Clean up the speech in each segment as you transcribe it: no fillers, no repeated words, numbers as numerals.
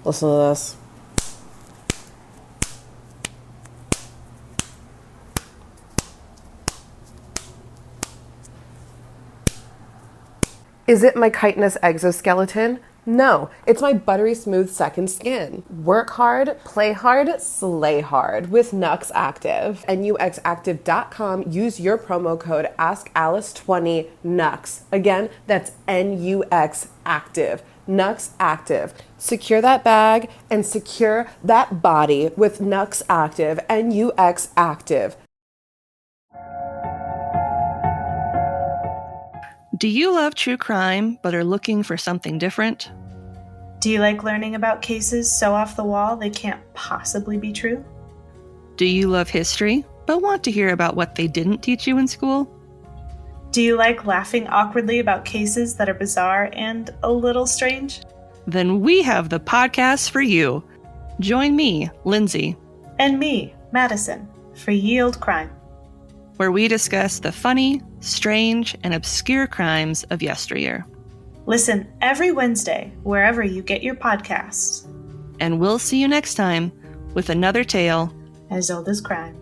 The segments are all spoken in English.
Listen to this. Is it my chitinous exoskeleton? No, it's my buttery smooth second skin. Work hard, play hard, slay hard with Nux Active. NUXactive.com. Use your promo code AskAlice20 Nux. Again, that's NUX Active. Nux Active. Secure that bag and secure that body with Nux Active. NUX Active. Do you love true crime but are looking for something different? Do you like learning about cases so off the wall they can't possibly be true? Do you love history but want to hear about what they didn't teach you in school? Do you like laughing awkwardly about cases that are bizarre and a little strange? Then we have the podcast for you. Join me, Lindsay, And me, Madison, for Ye Olde Crime, where we discuss the funny, strange, and obscure crimes of yesteryear. Listen every Wednesday wherever you get your podcasts. And we'll see you next time with another tale As old as crime.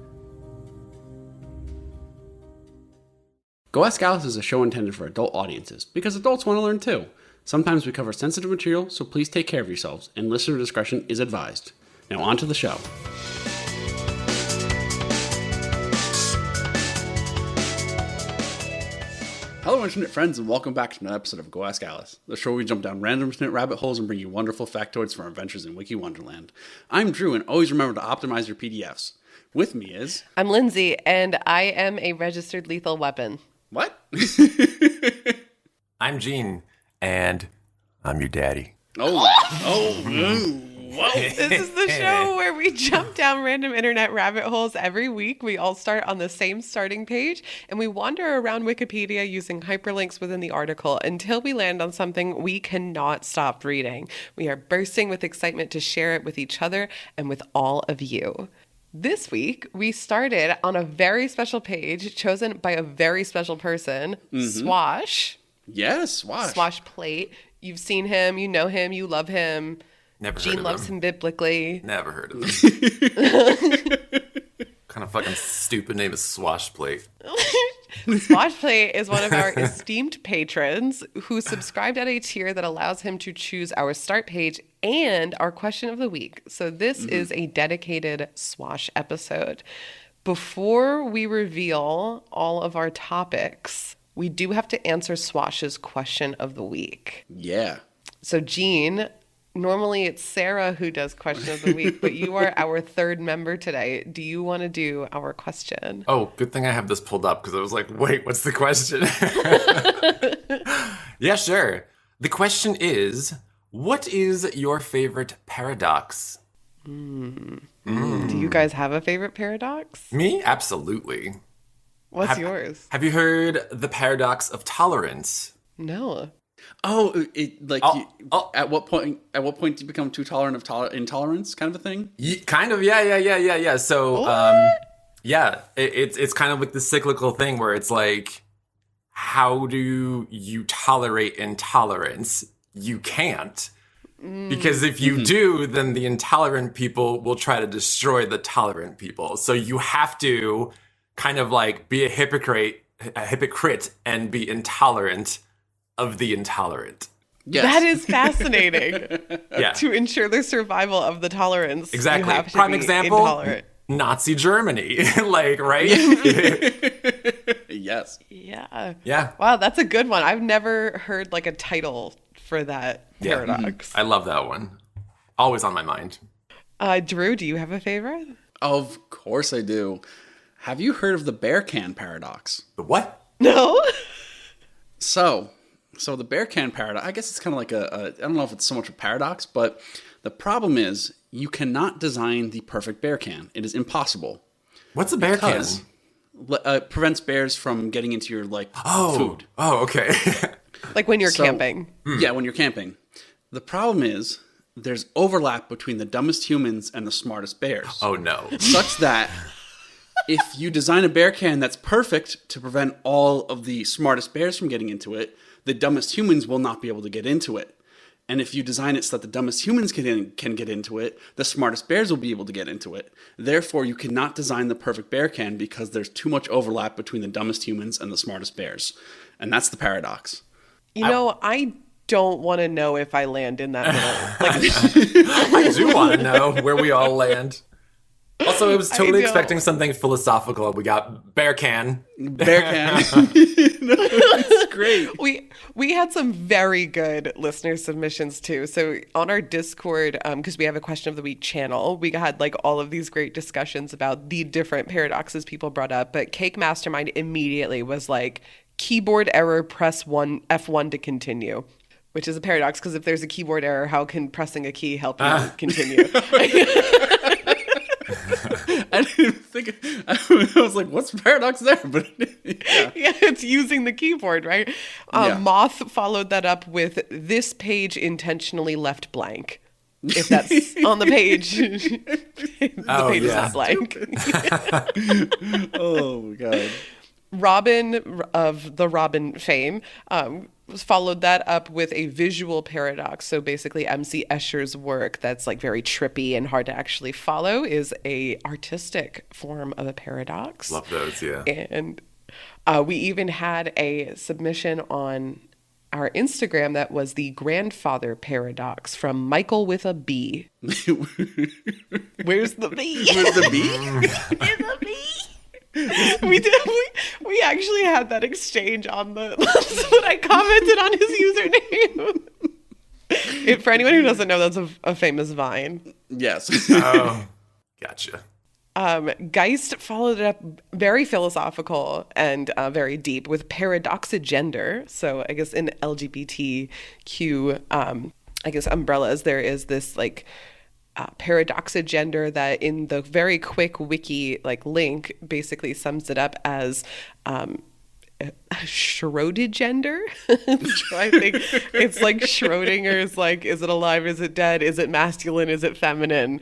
Go Ask Alice is a show intended for adult audiences, because adults want to learn too. Sometimes we cover sensitive material, so please take care of yourselves, and listener discretion is advised. Now on to the show. Hello, internet friends, and welcome back to another episode of Go Ask Alice, the show where we jump down random internet rabbit holes and bring you wonderful factoids from our adventures in Wiki Wonderland. I'm Drew, and always remember to optimize your PDFs. With me is... I'm Lindsay, and I am a registered lethal weapon. What? I'm Gene, and I'm your daddy. This is the show where we jump down random internet rabbit holes every week. We all start on the same starting page, and we wander around Wikipedia using hyperlinks within the article until we land on something we cannot stop reading. We are bursting with excitement to share it with each other and with all of you. This week, we started on a very special page chosen by a very special person, Swash. Yes, Swash. Swash Plate. You've seen him, you know him, you love him. Never Gene heard of loves him. him biblically. Never heard of him. Kind of fucking stupid name is Swash Plate. Swash Plate is one of our esteemed patrons who subscribed at a tier that allows him to choose our start page and our question of the week. So this is a dedicated Swash episode. Before we reveal all of our topics, we do have to answer Swash's question of the week. Yeah. So Gene, normally it's Sarah who does question of the week, but you are our third member today. Do you want to do our question? Oh, good thing I have this pulled up because I was like, wait, what's the question? Yeah, sure. The question is, what is your favorite paradox? Do you guys have a favorite paradox? Me? Absolutely. What's yours? Have you heard the paradox of tolerance? No. Oh, Oh. At what point do you become too tolerant of intolerance, kind of a thing? Kind of, yeah. So, yeah, it's kind of like the cyclical thing where it's like, how do you tolerate intolerance? You can't. Because if you do, then the intolerant people will try to destroy the tolerant people. So you have to kind of like be a hypocrite and be intolerant of the intolerant. Yes. That is fascinating. Yeah. To ensure the survival of the tolerance, Exactly. you have to Prime be example, intolerant. Nazi Germany. Like, right? Yes. Yeah. Yeah. Wow, that's a good one. I've never heard like a title for that Yeah. paradox. I love that one. Always on my mind. Drew, do you have a favorite? Of course I do. Have you heard of the bear can paradox? The what? No? So the bear can paradox, I guess it's kind of like I don't know if it's so much a paradox, but the problem is you cannot design the perfect bear can. It is impossible. What's a bear can? Because prevents bears from getting into your food. Oh, okay. Like when you're So- camping. Yeah, when you're camping. The problem is there's overlap between the dumbest humans and the smartest bears. Oh, no. Such that if you design a bear can that's perfect to prevent all of the smartest bears from getting into it, the dumbest humans will not be able to get into it. And if you design it so that the dumbest humans can get into it, the smartest bears will be able to get into it. Therefore, you cannot design the perfect bear can because there's too much overlap between the dumbest humans and the smartest bears. And that's the paradox. I don't want to know if I land in that middle. I do want to know where we all land. Also, I was totally know. expecting something philosophical. We got bear can. Bear can. It's great. We had some very good listener submissions too. So on our Discord, because we have a question of the week channel, we had like all of these great discussions about the different paradoxes people brought up. But Cake Mastermind immediately was like, keyboard error, press F1 to continue, which is a paradox because if there's a keyboard error, how can pressing a key help you continue? I didn't think. I was like, "What's the paradox there?" But yeah, it's using the keyboard, right? Moth followed that up with "this page intentionally left blank." If that's on the page, the page is not blank. Oh my god. Robin of the Robin fame followed that up with a visual paradox. So basically MC Escher's work that's like very trippy and hard to actually follow is a artistic form of a paradox. Love those, yeah. And we even had a submission on our Instagram that was the grandfather paradox from Michael with a B. Where's the B? Where's the bee? Where's the B? We actually had that exchange on the when I commented on his username. For anyone who doesn't know, that's a famous Vine. Yes. Oh, gotcha. Geist followed it up very philosophical and very deep with paradoxagender. So I guess in LGBTQ, I guess umbrellas, there is this like paradoxagender that in the very quick wiki like link basically sums it up as Schrodegender. So I think it's like Schrodinger's like, is it alive, is it dead, is it masculine, is it feminine,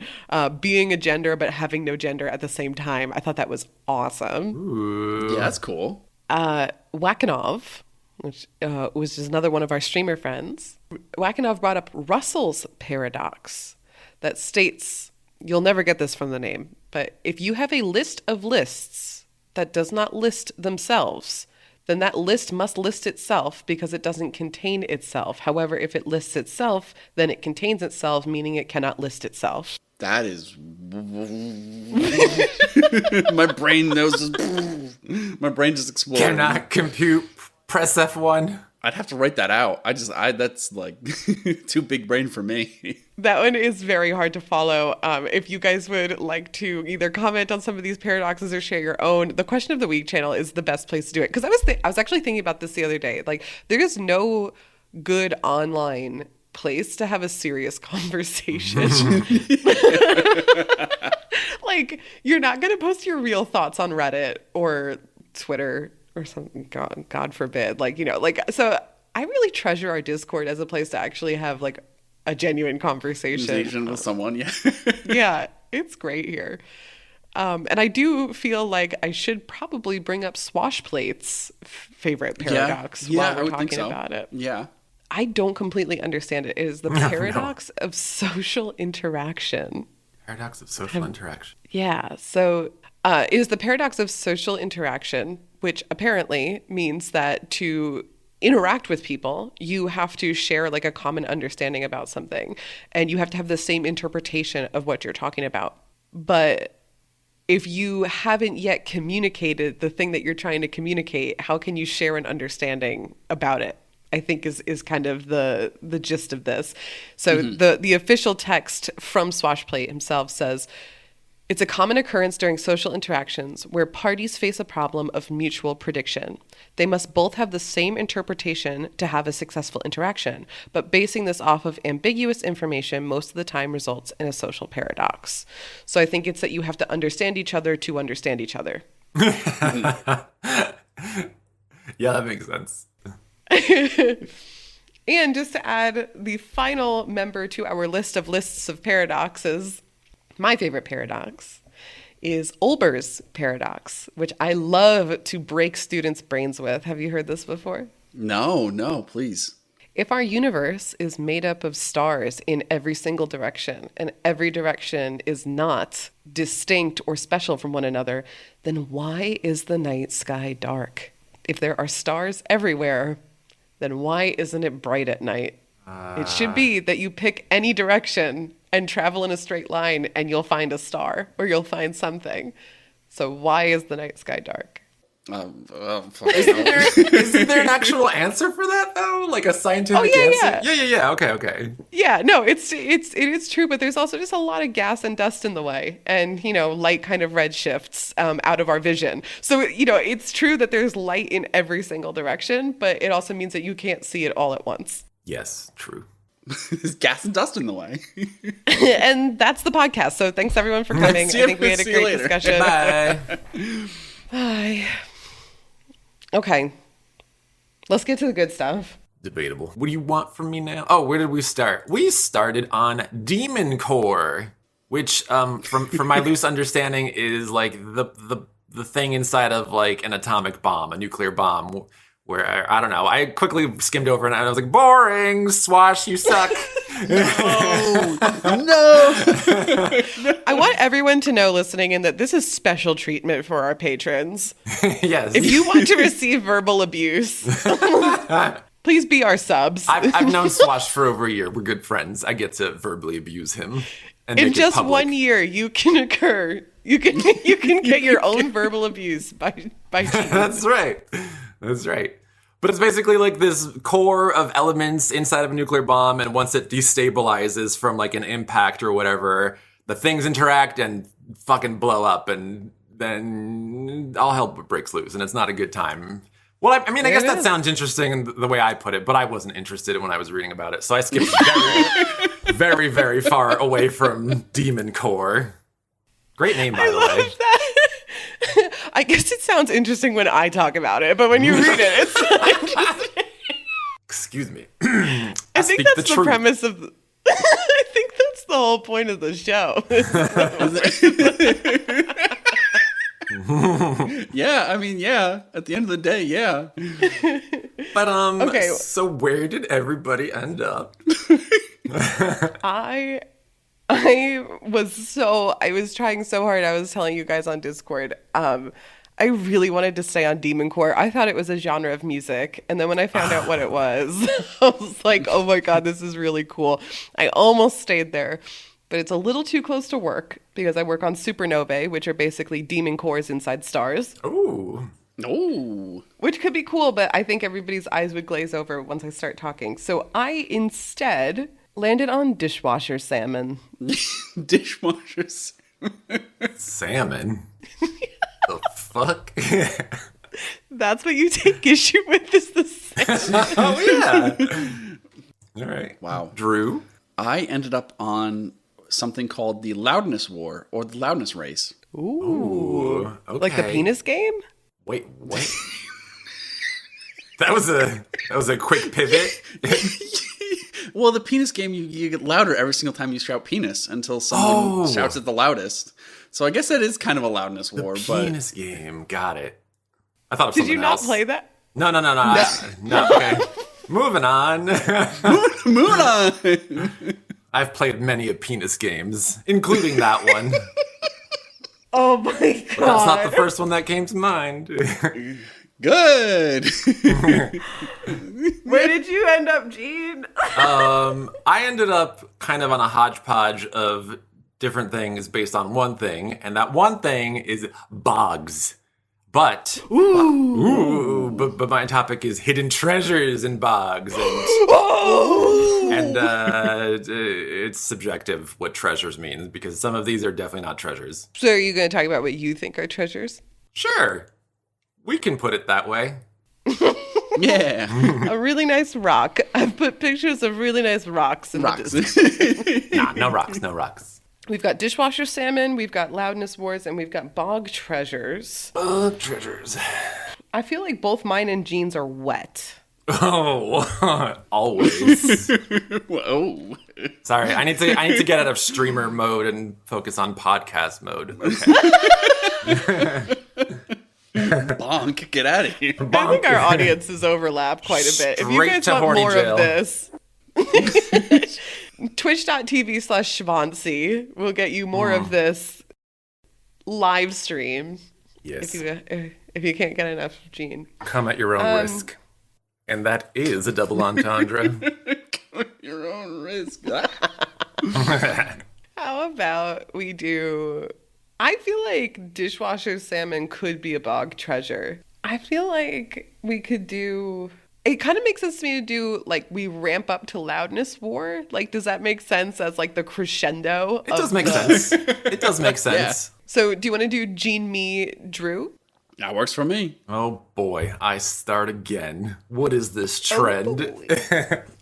being a gender but having no gender at the same time. I thought that was awesome. Ooh. Yeah, that's cool. Wakanov, which was just another one of our streamer friends. Wakanov brought up Russell's paradox that states, you'll never get this from the name, but if you have a list of lists that does not list themselves, then that list must list itself because it doesn't contain itself. However, if it lists itself, then it contains itself, meaning it cannot list itself. That is... My brain knows... My brain just exploded. Cannot compute. Press F1. I'd have to write that out. That's like too big brain for me. That one is very hard to follow. If you guys would like to either comment on some of these paradoxes or share your own, the question of the week channel is the best place to do it. Because I was actually thinking about this the other day. Like, there is no good online place to have a serious conversation. Like, you're not going to post your real thoughts on Reddit or Twitter or something, God forbid. Like, you know, like, so I really treasure our Discord as a place to actually have like a genuine conversation with someone. Yeah. Yeah, it's great here. And I do feel like I should probably bring up Swashplate's favorite paradox while we're talking about it. Yeah. I don't completely understand it. It is the paradox of social interaction. Paradox of social interaction. Yeah. So it is the paradox of social interaction, which apparently means that to interact with people, you have to share like a common understanding about something, and you have to have the same interpretation of what you're talking about. But if you haven't yet communicated the thing that you're trying to communicate, how can you share an understanding about it? I think is kind of the gist of this. So the official text from Swashplate himself says, it's a common occurrence during social interactions where parties face a problem of mutual prediction. They must both have the same interpretation to have a successful interaction, but basing this off of ambiguous information most of the time results in a social paradox. So I think it's that you have to understand each other to understand each other. Yeah, that makes sense. And just to add the final member to our list of lists of paradoxes, my favorite paradox is Olber's paradox, which I love to break students' brains with. Have you heard this before? No, please. If our universe is made up of stars in every single direction, and every direction is not distinct or special from one another, then why is the night sky dark? If there are stars everywhere, then why isn't it bright at night? It should be that you pick any direction and travel in a straight line and you'll find a star or you'll find something. So why is the night sky dark? Isn't there an actual answer for that though? Like a scientific answer? Yeah. Okay. Yeah, no, it is true, but there's also just a lot of gas and dust in the way, and light kind of redshifts out of our vision. So it's true that there's light in every single direction, but it also means that you can't see it all at once. Yes, true. There's gas and dust in the way. And that's the podcast. So thanks everyone for coming. I think we had a great discussion. Bye. Bye. Okay, let's get to the good stuff. Debatable. What do you want from me now? Oh, where did we start? We started on Demon Core, which, from my loose understanding, is like the thing inside of like an atomic bomb, a nuclear bomb. Where I don't know. I quickly skimmed over and I was like, "Boring, Swash, you suck." No. I want everyone to know listening in that this is special treatment for our patrons. Yes. If you want to receive verbal abuse, please be our subs. I've known Swash for over a year. We're good friends. I get to verbally abuse him. And in make it just public. 1 year, you can get your own verbal abuse by cheating. That's right. But it's basically like this core of elements inside of a nuclear bomb, and once it destabilizes from like an impact or whatever, the things interact and fucking blow up, and then all hell breaks loose, and it's not a good time. Well, I guess that sounds interesting in the way I put it, but I wasn't interested when I was reading about it, so I skipped very, very far away from Demon Core. Great name, by the way. That. I guess it sounds interesting when I talk about it, but when you read it, it's not interesting. Excuse me. I think that's the premise of. I think that's the whole point of the show. Yeah. At the end of the day, yeah. But okay. So where did everybody end up? I was trying so hard. I was telling you guys on Discord. I really wanted to stay on Demon Core. I thought it was a genre of music. And then when I found out what it was, I was like, oh my God, this is really cool. I almost stayed there, but it's a little too close to work because I work on supernovae, which are basically demon cores inside stars. Ooh. Which could be cool, but I think everybody's eyes would glaze over once I start talking. So I instead landed on Dishwasher Salmon. Dishwashers. Salmon? The fuck? That's what you take issue with, is the salmon. Oh, yeah. All right. Wow. Drew? I ended up on something called the Loudness War, or the Loudness Race. Ooh. Okay. Like the penis game? Wait, what? That was a quick pivot. Well, the penis game, you get louder every single time you shout penis until someone shouts it the loudest. So I guess that is kind of a loudness war. Penis game, got it. I thought it was Did you something not else. play that? No. No, okay. Moving on. Moving on. I've played many of penis games, including that one. Oh my God. But that's not the first one that came to mind. Good. Where did you end up, Gene? I ended up kind of on a hodgepodge of different things based on one thing, and that one thing is bogs. But but my topic is hidden treasures in bogs, and it's subjective what treasures means, because some of these are definitely not treasures. So are you going to talk about what you think are treasures? Sure, we can put it that way. Yeah. A really nice rock. I've put pictures of really nice rocks in the distance. No rocks. We've got Dishwasher Salmon, we've got Loudness Wars, and we've got Bog Treasures. Bog treasures. I feel like both mine and Gene's are wet. Oh, always. Whoa. Sorry, I need to get out of streamer mode and focus on podcast mode. Okay. Bonk, get out of here. I think our audiences overlap quite a bit. If you Straight guys to want horny more jail. of this, twitch.tv/Shvancy will get you more of this live stream. Yes. If you can't get enough of Gene. Come at your own risk. And that is a double entendre. Come at your own risk. How about we do... I feel like dishwasher salmon could be a bog treasure. I feel like we could do... It kind of makes sense to me to do, like, we ramp up to loudness war. Like, does that make sense as, like, the crescendo? It does make sense. It does make sense. So do you want to do Gene, me, Drew? That works for me. Oh boy, I start again. What is this trend?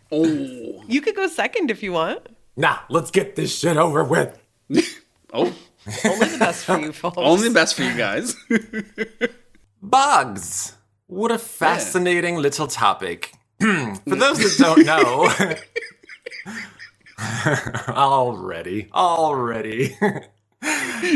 Oh. You could go second if you want. Nah, let's get this shit over with. Oh. Only the best for you, folks. Only the best for you guys. Bogs. What a fascinating little topic. For those that don't know, already.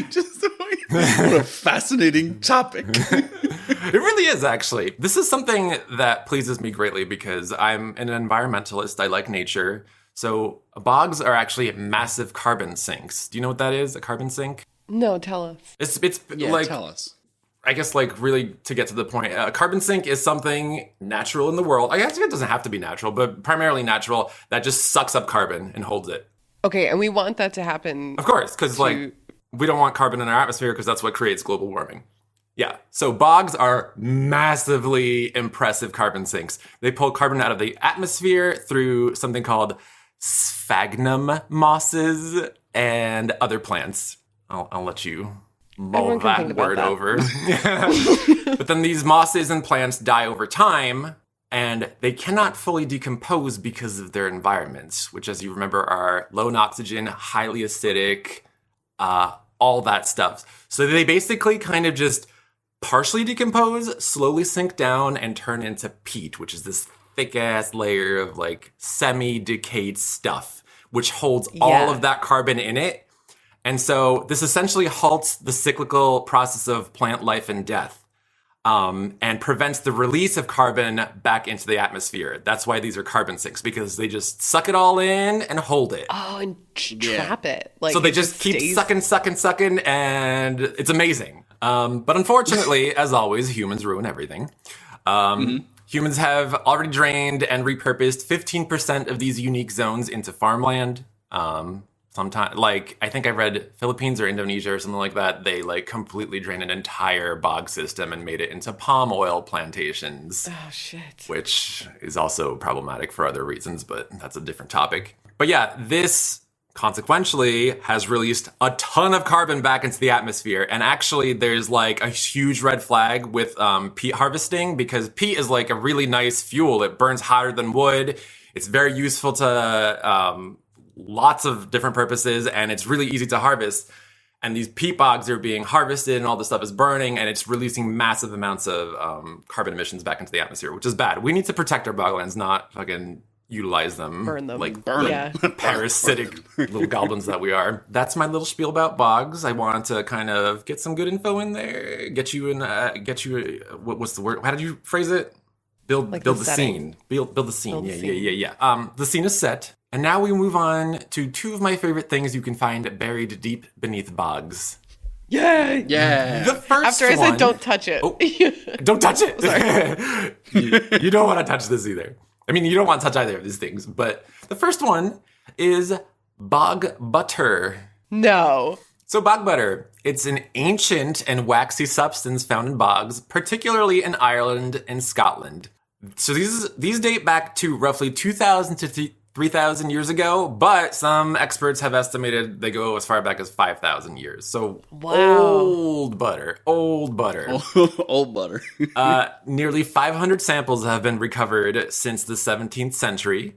Just what a fascinating topic. It really is, actually. This is something that pleases me greatly because I'm an environmentalist. I like nature. So bogs are actually massive carbon sinks. Do you know what that is, a carbon sink? No, tell us. It's Yeah, like, tell us. I guess, like, really to get to the point, a carbon sink is something natural in the world. I guess it doesn't have to be natural, but primarily natural, that just sucks up carbon and holds it. Okay, and we want that to happen. Of course, because, like, we don't want carbon in our atmosphere because that's what creates global warming. Yeah, so bogs are massively impressive carbon sinks. They pull carbon out of the atmosphere through something called sphagnum mosses and other plants. I'll let you mull Everyone can think that about word that. over. But then these mosses and plants die over time, and they cannot fully decompose because of their environments, which, as you remember, are low in oxygen, highly acidic, all that stuff. So they basically kind of just partially decompose, slowly sink down, and turn into peat, which is this thick-ass layer of, like, semi-decayed stuff, which holds all of that carbon in it. And so this essentially halts the cyclical process of plant life and death, and prevents the release of carbon back into the atmosphere. That's why these are carbon sinks, because they just suck it all in and hold it. Oh, and trap it. Like, So they it just keep stays- sucking, and it's amazing. But unfortunately, as always, humans ruin everything. Humans have already drained and repurposed 15% of these unique zones into farmland. Sometimes, like, I think I read Philippines or Indonesia or something like that, they, like, completely drained an entire bog system and made it into palm oil plantations. Oh, shit. Which is also problematic for other reasons, but that's a different topic. But yeah, this consequentially has released a ton of carbon back into the atmosphere. And actually, there's, like, a huge red flag with peat harvesting, because peat is, like, a really nice fuel. It burns hotter than wood. It's very useful to lots of different purposes, and it's really easy to harvest. And these peat bogs are being harvested, and all this stuff is burning, and it's releasing massive amounts of carbon emissions back into the atmosphere, which is bad. We need to protect our boglands, not fucking utilize them. Burn them. Like Burn Yeah. parasitic little goblins that we are. That's my little spiel about bogs. I wanted to kind of get some good info in there, what's the word? How did you phrase it? Build Like the the setting. scene. Build the scene. Build the Yeah. The scene is set. And now we move on to two of my favorite things you can find buried deep beneath bogs. Yeah. Yeah. The first After I one, said don't touch it. Oh. Don't touch it. you don't want to touch this either. I mean, you don't want to touch either of these things. But the first one is bog butter. No. So bog butter, it's an ancient and waxy substance found in bogs, particularly in Ireland and Scotland. So these date back to roughly 2,000 to 3,000 years ago, but some experts have estimated they go as far back as 5,000 years. So old butter. Old butter. Nearly 500 samples have been recovered since the 17th century,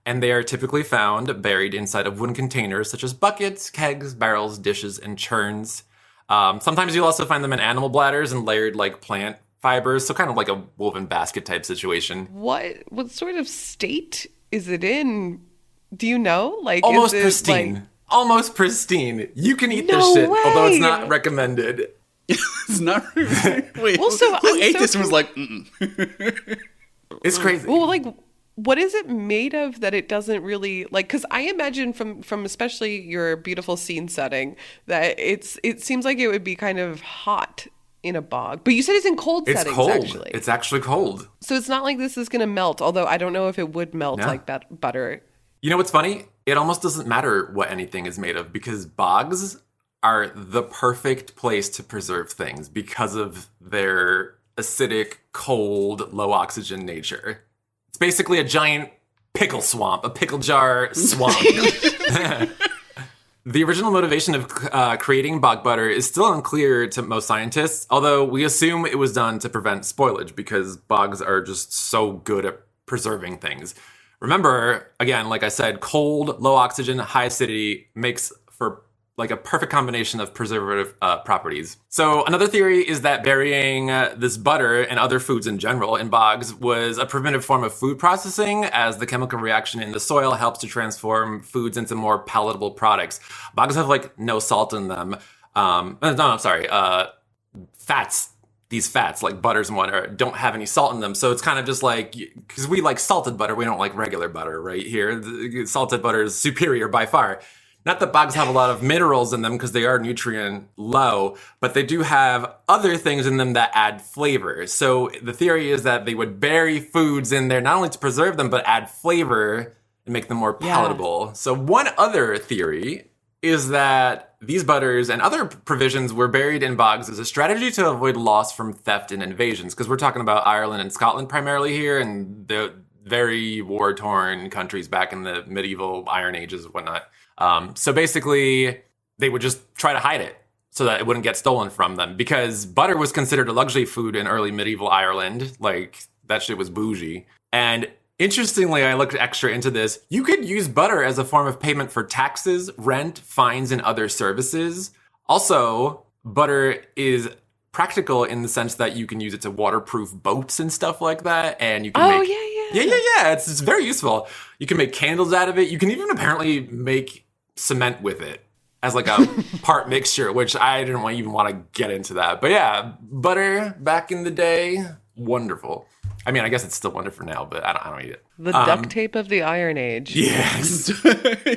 and they are typically found buried inside of wooden containers such as buckets, kegs, barrels, dishes, and churns. Sometimes you'll also find them in animal bladders and layered like plant fibers, so kind of like a woven basket type situation. What sort of state is it in? Do you know? Like, Almost is it, pristine. like- Almost pristine. You can eat No this shit, although it's way. not recommended. It's not. Wait, Well, so who I'm ate so this and was like, It's crazy. Well, like, what is it made of that it doesn't really like? Because I imagine from especially your beautiful scene setting that it seems like it would be kind of hot in a bog. But you said it's in cold It's settings, cold. actually. It's actually cold. So it's not like this is going to melt. Although I don't know if it would melt No. like butter. You know what's funny? It almost doesn't matter what anything is made of because bogs are the perfect place to preserve things because of their acidic, cold, low oxygen nature. It's basically a giant pickle swamp, a pickle jar swamp. The original motivation of creating bog butter is still unclear to most scientists, although we assume it was done to prevent spoilage because bogs are just so good at preserving things. Remember, again, like I said, cold, low oxygen, high acidity makes for like a perfect combination of preservative properties. So another theory is that burying this butter and other foods in general in bogs was a primitive form of food processing, as the chemical reaction in the soil helps to transform foods into more palatable products. Bogs have like no salt in them. Fats. These fats, like butters and whatnot, don't have any salt in them. So it's kind of just like, because we like salted butter, we don't like regular butter right here. Salted butter is superior by far. Not that bogs have a lot of minerals in them because they are nutrient low, but they do have other things in them that add flavor. So the theory is that they would bury foods in there not only to preserve them, but add flavor and make them more palatable. So one other theory is that these butters and other provisions were buried in bogs as a strategy to avoid loss from theft and invasions. Because we're talking about Ireland and Scotland primarily here, and the very war-torn countries back in the medieval Iron Ages and whatnot. So basically, they would just try to hide it so that it wouldn't get stolen from them. Because butter was considered a luxury food in early medieval Ireland. Like, that shit was bougie. And interestingly, I looked extra into this. You could use butter as a form of payment for taxes, rent, fines, and other services. Also, butter is practical in the sense that you can use it to waterproof boats and stuff like that. And you can make... Yeah. It's very useful. You can make candles out of it. You can even apparently make cement with it as like a part mixture, which I didn't even want to get into that. But yeah, butter back in the day, wonderful. I mean, I guess it's still wonderful now, but I don't eat it. The duct tape of the Iron Age. Yes.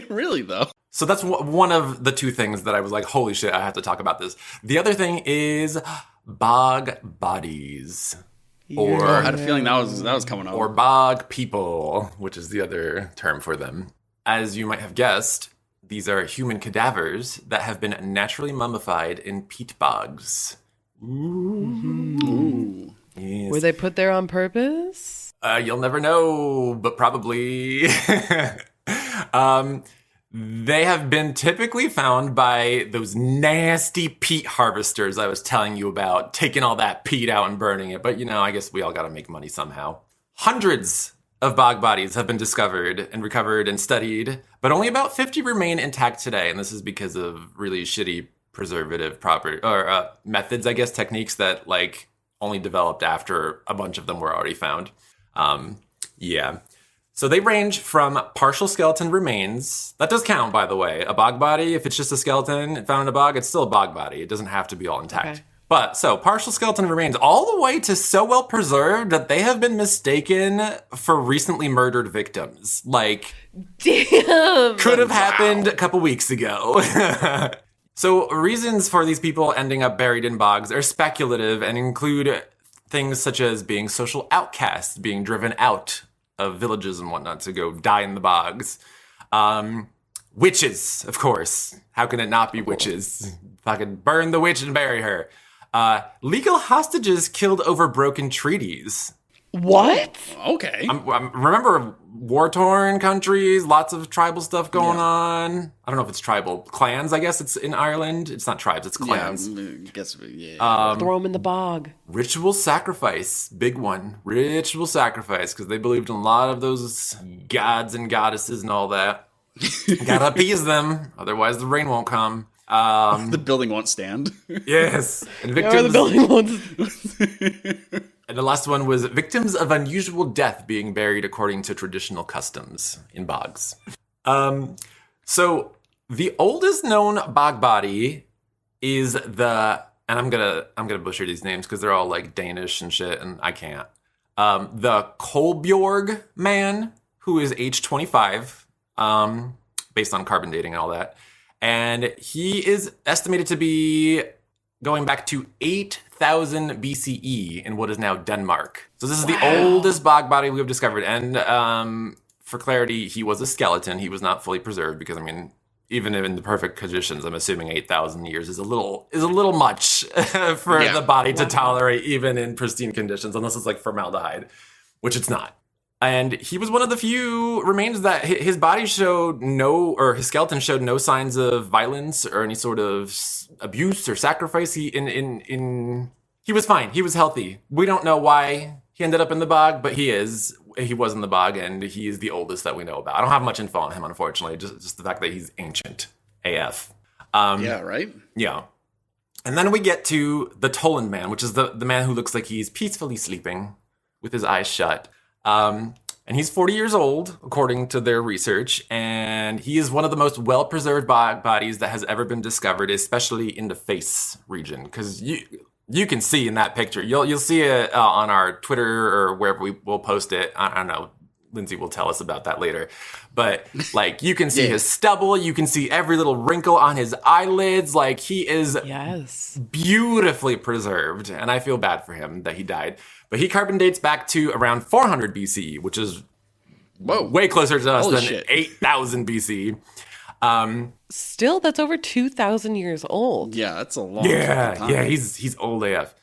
Really, though? So that's one of the two things that I was like, holy shit, I have to talk about this. The other thing is bog bodies. Or I had a feeling that was coming up. Or bog people, which is the other term for them. As you might have guessed, these are human cadavers that have been naturally mummified in peat bogs. Ooh. Yes. Were they put there on purpose? You'll never know, but probably. They have been typically found by those nasty peat harvesters I was telling you about, taking all that peat out and burning it. But, I guess we all got to make money somehow. Hundreds of bog bodies have been discovered and recovered and studied, but only about 50 remain intact today. And this is because of really shitty preservative methods, I guess, techniques that only developed after a bunch of them were already found. So they range from partial skeleton remains. That does count, by the way. A bog body, if it's just a skeleton found in a bog, it's still a bog body. It doesn't have to be all intact. Okay. But so partial skeleton remains all the way to so well preserved that they have been mistaken for recently murdered victims. Damn! Could have happened a couple weeks ago. So reasons for these people ending up buried in bogs are speculative and include things such as being social outcasts, being driven out of villages and whatnot to go die in the bogs. Witches, of course. How can it not be witches? Fucking burn the witch and bury her. Legal hostages killed over broken treaties. What? Okay. Remember war-torn countries, lots of tribal stuff going on. I don't know if it's tribal. Clans, I guess it's in Ireland. It's not tribes, it's clans. Throw them in the bog. Ritual sacrifice, big one. Ritual sacrifice, because they believed in a lot of those gods and goddesses and all that. Gotta appease them, otherwise the rain won't come. The building won't stand. Yes. And victims... the building won't... And the last one was victims of unusual death being buried according to traditional customs in bogs. So the oldest known bog body is the and I'm gonna butcher these names because they're all like Danish and shit, and I can't. The Kolbjorg man, who is age 25, based on carbon dating and all that, and he is estimated to be going back to 8,000 BCE in what is now Denmark. So this is the oldest bog body we've discovered. And for clarity, he was a skeleton. He was not fully preserved because, I mean, even in the perfect conditions, I'm assuming 8,000 years is a little much for the body to tolerate, even in pristine conditions, unless it's like formaldehyde, which it's not. And he was one of the few remains that his body showed his skeleton showed no signs of violence or any sort of abuse or sacrifice. He was fine. He was healthy. We don't know why he ended up in the bog, but he was in the bog, and he is the oldest that we know about. I don't have much info on him, unfortunately, just the fact that he's ancient AF. Yeah, right? Yeah. And then we get to the Toland man, which is the man who looks like he's peacefully sleeping with his eyes shut. And he's 40 years old, according to their research, and he is one of the most well-preserved bodies that has ever been discovered, especially in the face region, because you can see in that picture. You'll see it on our Twitter or wherever we'll post it. I don't know. Lindsay will tell us about that later. But like you can see his stubble, you can see every little wrinkle on his eyelids. Like he is beautifully preserved, and I feel bad for him that he died. But he carbon dates back to around 400 BCE, which is way closer to us than 8,000 BCE. Still, that's over 2,000 years old. Yeah, that's a long time. Yeah, he's old AF.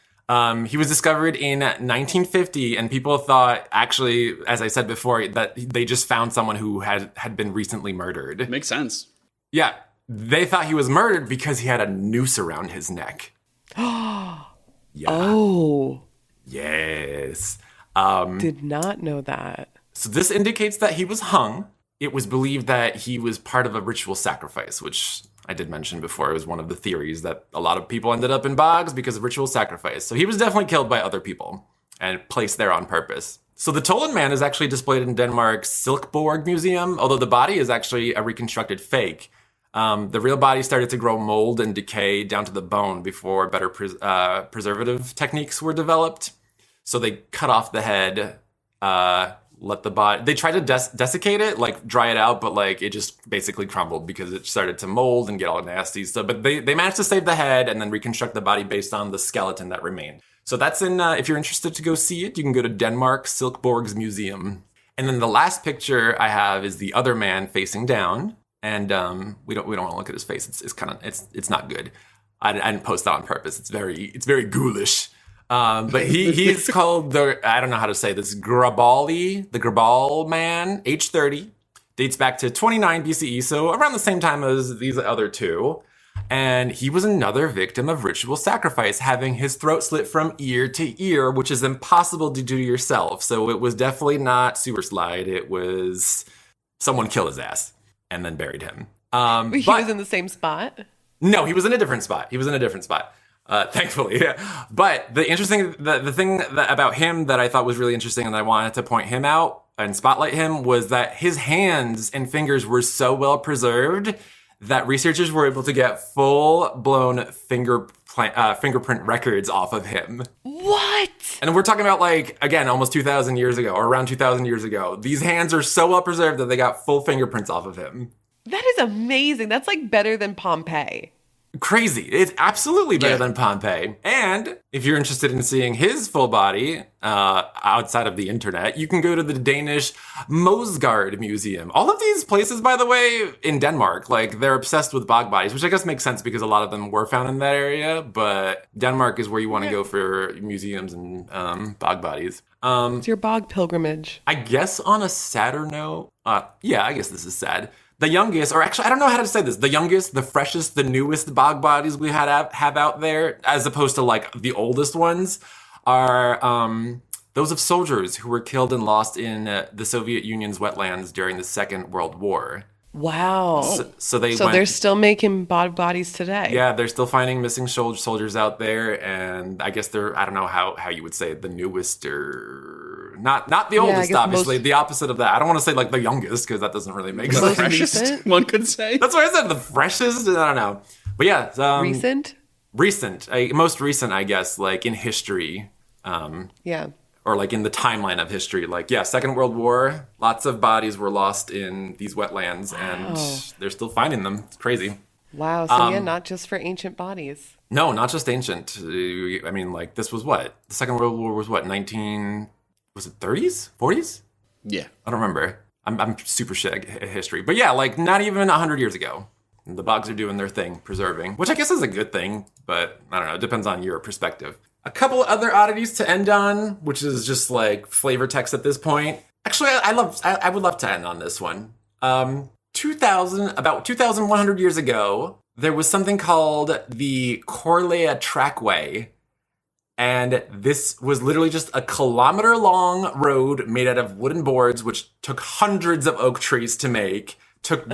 He was discovered in 1950, and people thought, actually, as I said before, that they just found someone who had been recently murdered. Makes sense. Yeah, they thought he was murdered because he had a noose around his neck. Yeah. Oh. Yes. Did not know that. So this indicates that he was hung. It was believed that he was part of a ritual sacrifice, which I did mention before. It was one of the theories that a lot of people ended up in bogs because of ritual sacrifice. So he was definitely killed by other people and placed there on purpose. So the Toland man is actually displayed in Denmark's Silkeborg Museum, although the body is actually a reconstructed fake. The real body started to grow mold and decay down to the bone before better preservative techniques were developed. So they cut off the head, let the body... They tried to desiccate it, like dry it out, but like it just basically crumbled because it started to mold and get all nasty. So, but they managed to save the head and then reconstruct the body based on the skeleton that remained. So that's in... if you're interested to go see it, you can go to Denmark Silkeborg's Museum. And then the last picture I have is the other man facing down. And we don't want to look at his face. It's not good. I didn't post that on purpose. It's very ghoulish. But he's called I don't know how to say this, Grabali, the Grabal man, age 30, dates back to 29 BCE, so around the same time as these other two. And he was another victim of ritual sacrifice, having his throat slit from ear to ear, which is impossible to do yourself. So it was definitely not sewer slide. It was someone kill his ass and then buried him. He was in the same spot? No, he was in a different spot. Thankfully. But the thing about him that I thought was really interesting and I wanted to point him out and spotlight him was that his hands and fingers were so well preserved that researchers were able to get full-blown fingerprint records off of him. What? And we're talking about, like, again, almost 2,000 years ago, or around 2,000 years ago. These hands are so well preserved that they got full fingerprints off of him. That is amazing. That's, like, better than Pompeii. Crazy. It's absolutely better than Pompeii. And if you're interested in seeing his full body outside of the internet, you can go to the Danish Bogged Museum. All of these places, by the way, in Denmark, like they're obsessed with bog bodies, which I guess makes sense because a lot of them were found in that area. But Denmark is where you want to go for museums and bog bodies. It's your bog pilgrimage. I guess on a sadder note, I guess this is sad. The youngest, or actually, I don't know how to say this. The youngest, the freshest, the newest bog bodies we have out there, as opposed to like the oldest ones, are those of soldiers who were killed and lost in the Soviet Union's wetlands during the Second World War. Wow. So they're still making bog bodies today. Yeah, they're still finding missing soldiers out there, and I guess they're, I don't know how you would say it, the newest or... Not the oldest, obviously. The opposite of that. I don't want to say like the youngest because that doesn't really make sense. The freshest, one could say. That's what I said. The freshest. I don't know. But yeah, recent. most recent, I guess, like in history. Yeah. Or like in the timeline of history. Like, yeah, Second World War, lots of bodies were lost in these wetlands, and they're still finding them. It's crazy. Wow. So yeah, not just for ancient bodies. No, not just ancient. I mean, like, this was what? The Second World War was what, was it 30s? 40s? Yeah. I don't remember. I'm super shit at history. But yeah, like, not even 100 years ago. The bogs are doing their thing, preserving, which I guess is a good thing, but I don't know. It depends on your perspective. A couple other oddities to end on, which is just like flavor text at this point. Actually, I would love to end on this one. About 2,100 years ago, there was something called the Corlea Trackway. And this was literally just a kilometer-long road made out of wooden boards, which took hundreds of oak trees to make, took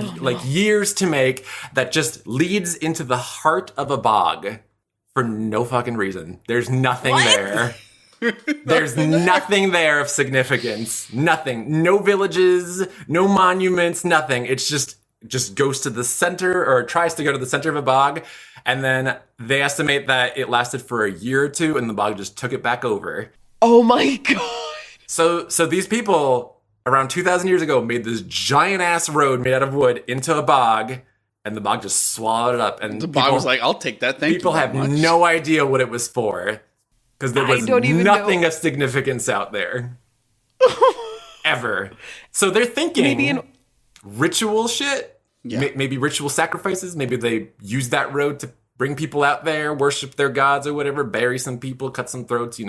years to make, that just leads into the heart of a bog for no fucking reason. There's nothing there. There's nothing there of significance. Nothing. No villages, no monuments, nothing. It's just goes to the center, or tries to go to the center of a bog, and then they estimate that it lasted for a year or two, and the bog just took it back over. Oh my god! So these people around 2,000 years ago made this giant ass road made out of wood into a bog, and the bog just swallowed it up. And the bog was like, "I'll take that." People have no idea what it was for, because there was nothing of significance out there ever. So they're thinking ritual shit. Yeah. Maybe ritual sacrifices. Maybe they use that road to bring people out there, worship their gods or whatever, bury some people, cut some throats,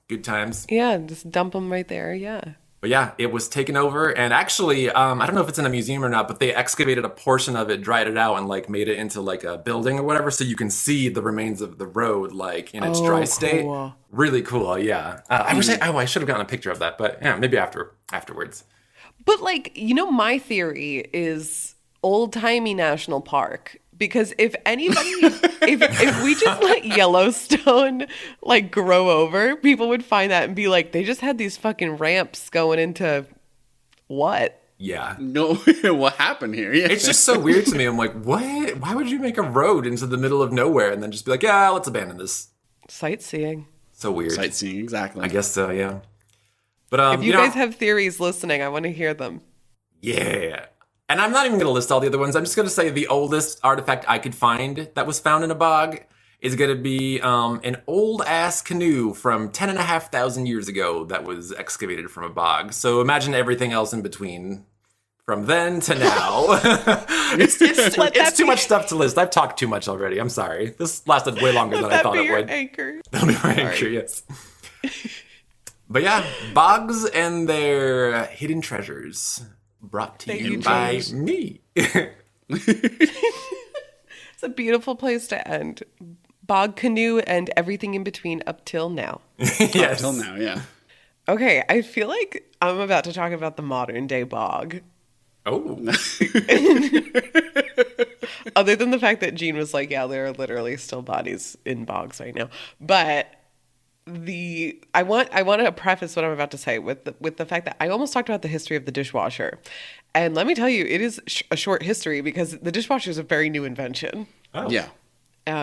good times. Yeah, just dump them right there, yeah. But yeah, it was taken over. And actually, I don't know if it's in a museum or not, but they excavated a portion of it, dried it out, and like made it into like a building or whatever. So you can see the remains of the road like in its dry state. Cool. Really cool, yeah. I should have gotten a picture of that, but yeah, maybe afterwards. But like, my theory is old-timey national park, because if anybody if we just let Yellowstone like grow over, people would find that and be like, they just had these fucking ramps going into what? Yeah. No, what happened here? Yeah. It's just so weird to me. I'm like, what? Why would you make a road into the middle of nowhere and then just be like, yeah, let's abandon this? Sightseeing. So weird. Sightseeing, exactly. I guess so, yeah. But if you guys have theories listening, I want to hear them. Yeah. And I'm not even going to list all the other ones. I'm just going to say the oldest artifact I could find that was found in a bog is going to be an old-ass canoe from 10,500 years ago that was excavated from a bog. So imagine everything else in between from then to now. It's too much stuff to list. I've talked too much already. I'm sorry. This lasted way longer than I thought it would. Anchor. That'll be my anchor, yes. But yeah, bogs and their hidden treasures. Brought to you by me. It's a beautiful place to end. Bog canoe and everything in between up till now. Yes. Up till now, yeah. Okay, I feel like I'm about to talk about the modern day bog. Oh. Other than the fact that Jean was like, yeah, there are literally still bodies in bogs right now. But I want to preface what I'm about to say with the fact that I almost talked about the history of the dishwasher. And let me tell you, it is a short history because the dishwasher is a very new invention. Oh. Yeah.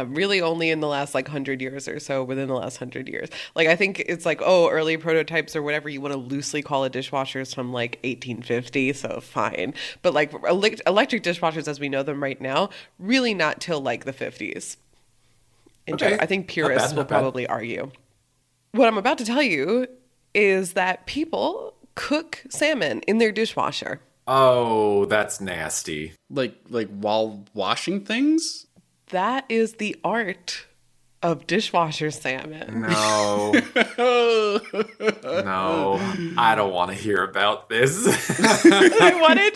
Really only in the last 100 years or so, within the last 100 years. Like, I think it's like, early prototypes or whatever you want to loosely call it, dishwashers from 1850, so fine. But electric dishwashers as we know them right now, really not till the 50s. Okay. I think purists will probably argue. What I'm about to tell you is that people cook salmon in their dishwasher. Oh, that's nasty. Like while washing things? That is the art of dishwasher salmon. No. No. I don't want to hear about this. I wanted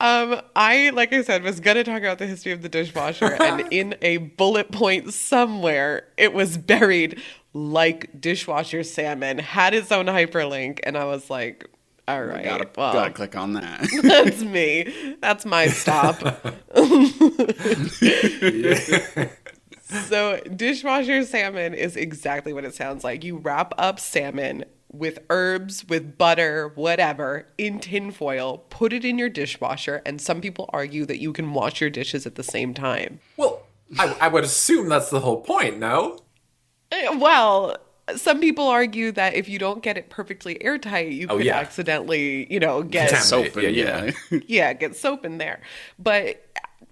I, like I said, was going to talk about the history of the dishwasher, and in a bullet point somewhere, it was buried like dishwasher salmon, had its own hyperlink, and I was like, all right, gotta click on that. That's me. That's my stop. So dishwasher salmon is exactly what it sounds like. You wrap up salmon with herbs, with butter, whatever, in tinfoil, put it in your dishwasher, and some people argue that you can wash your dishes at the same time. Well, I would assume that's the whole point, no? Well, some people argue that if you don't get it perfectly airtight, you could accidentally, get soap. Get soap in there. But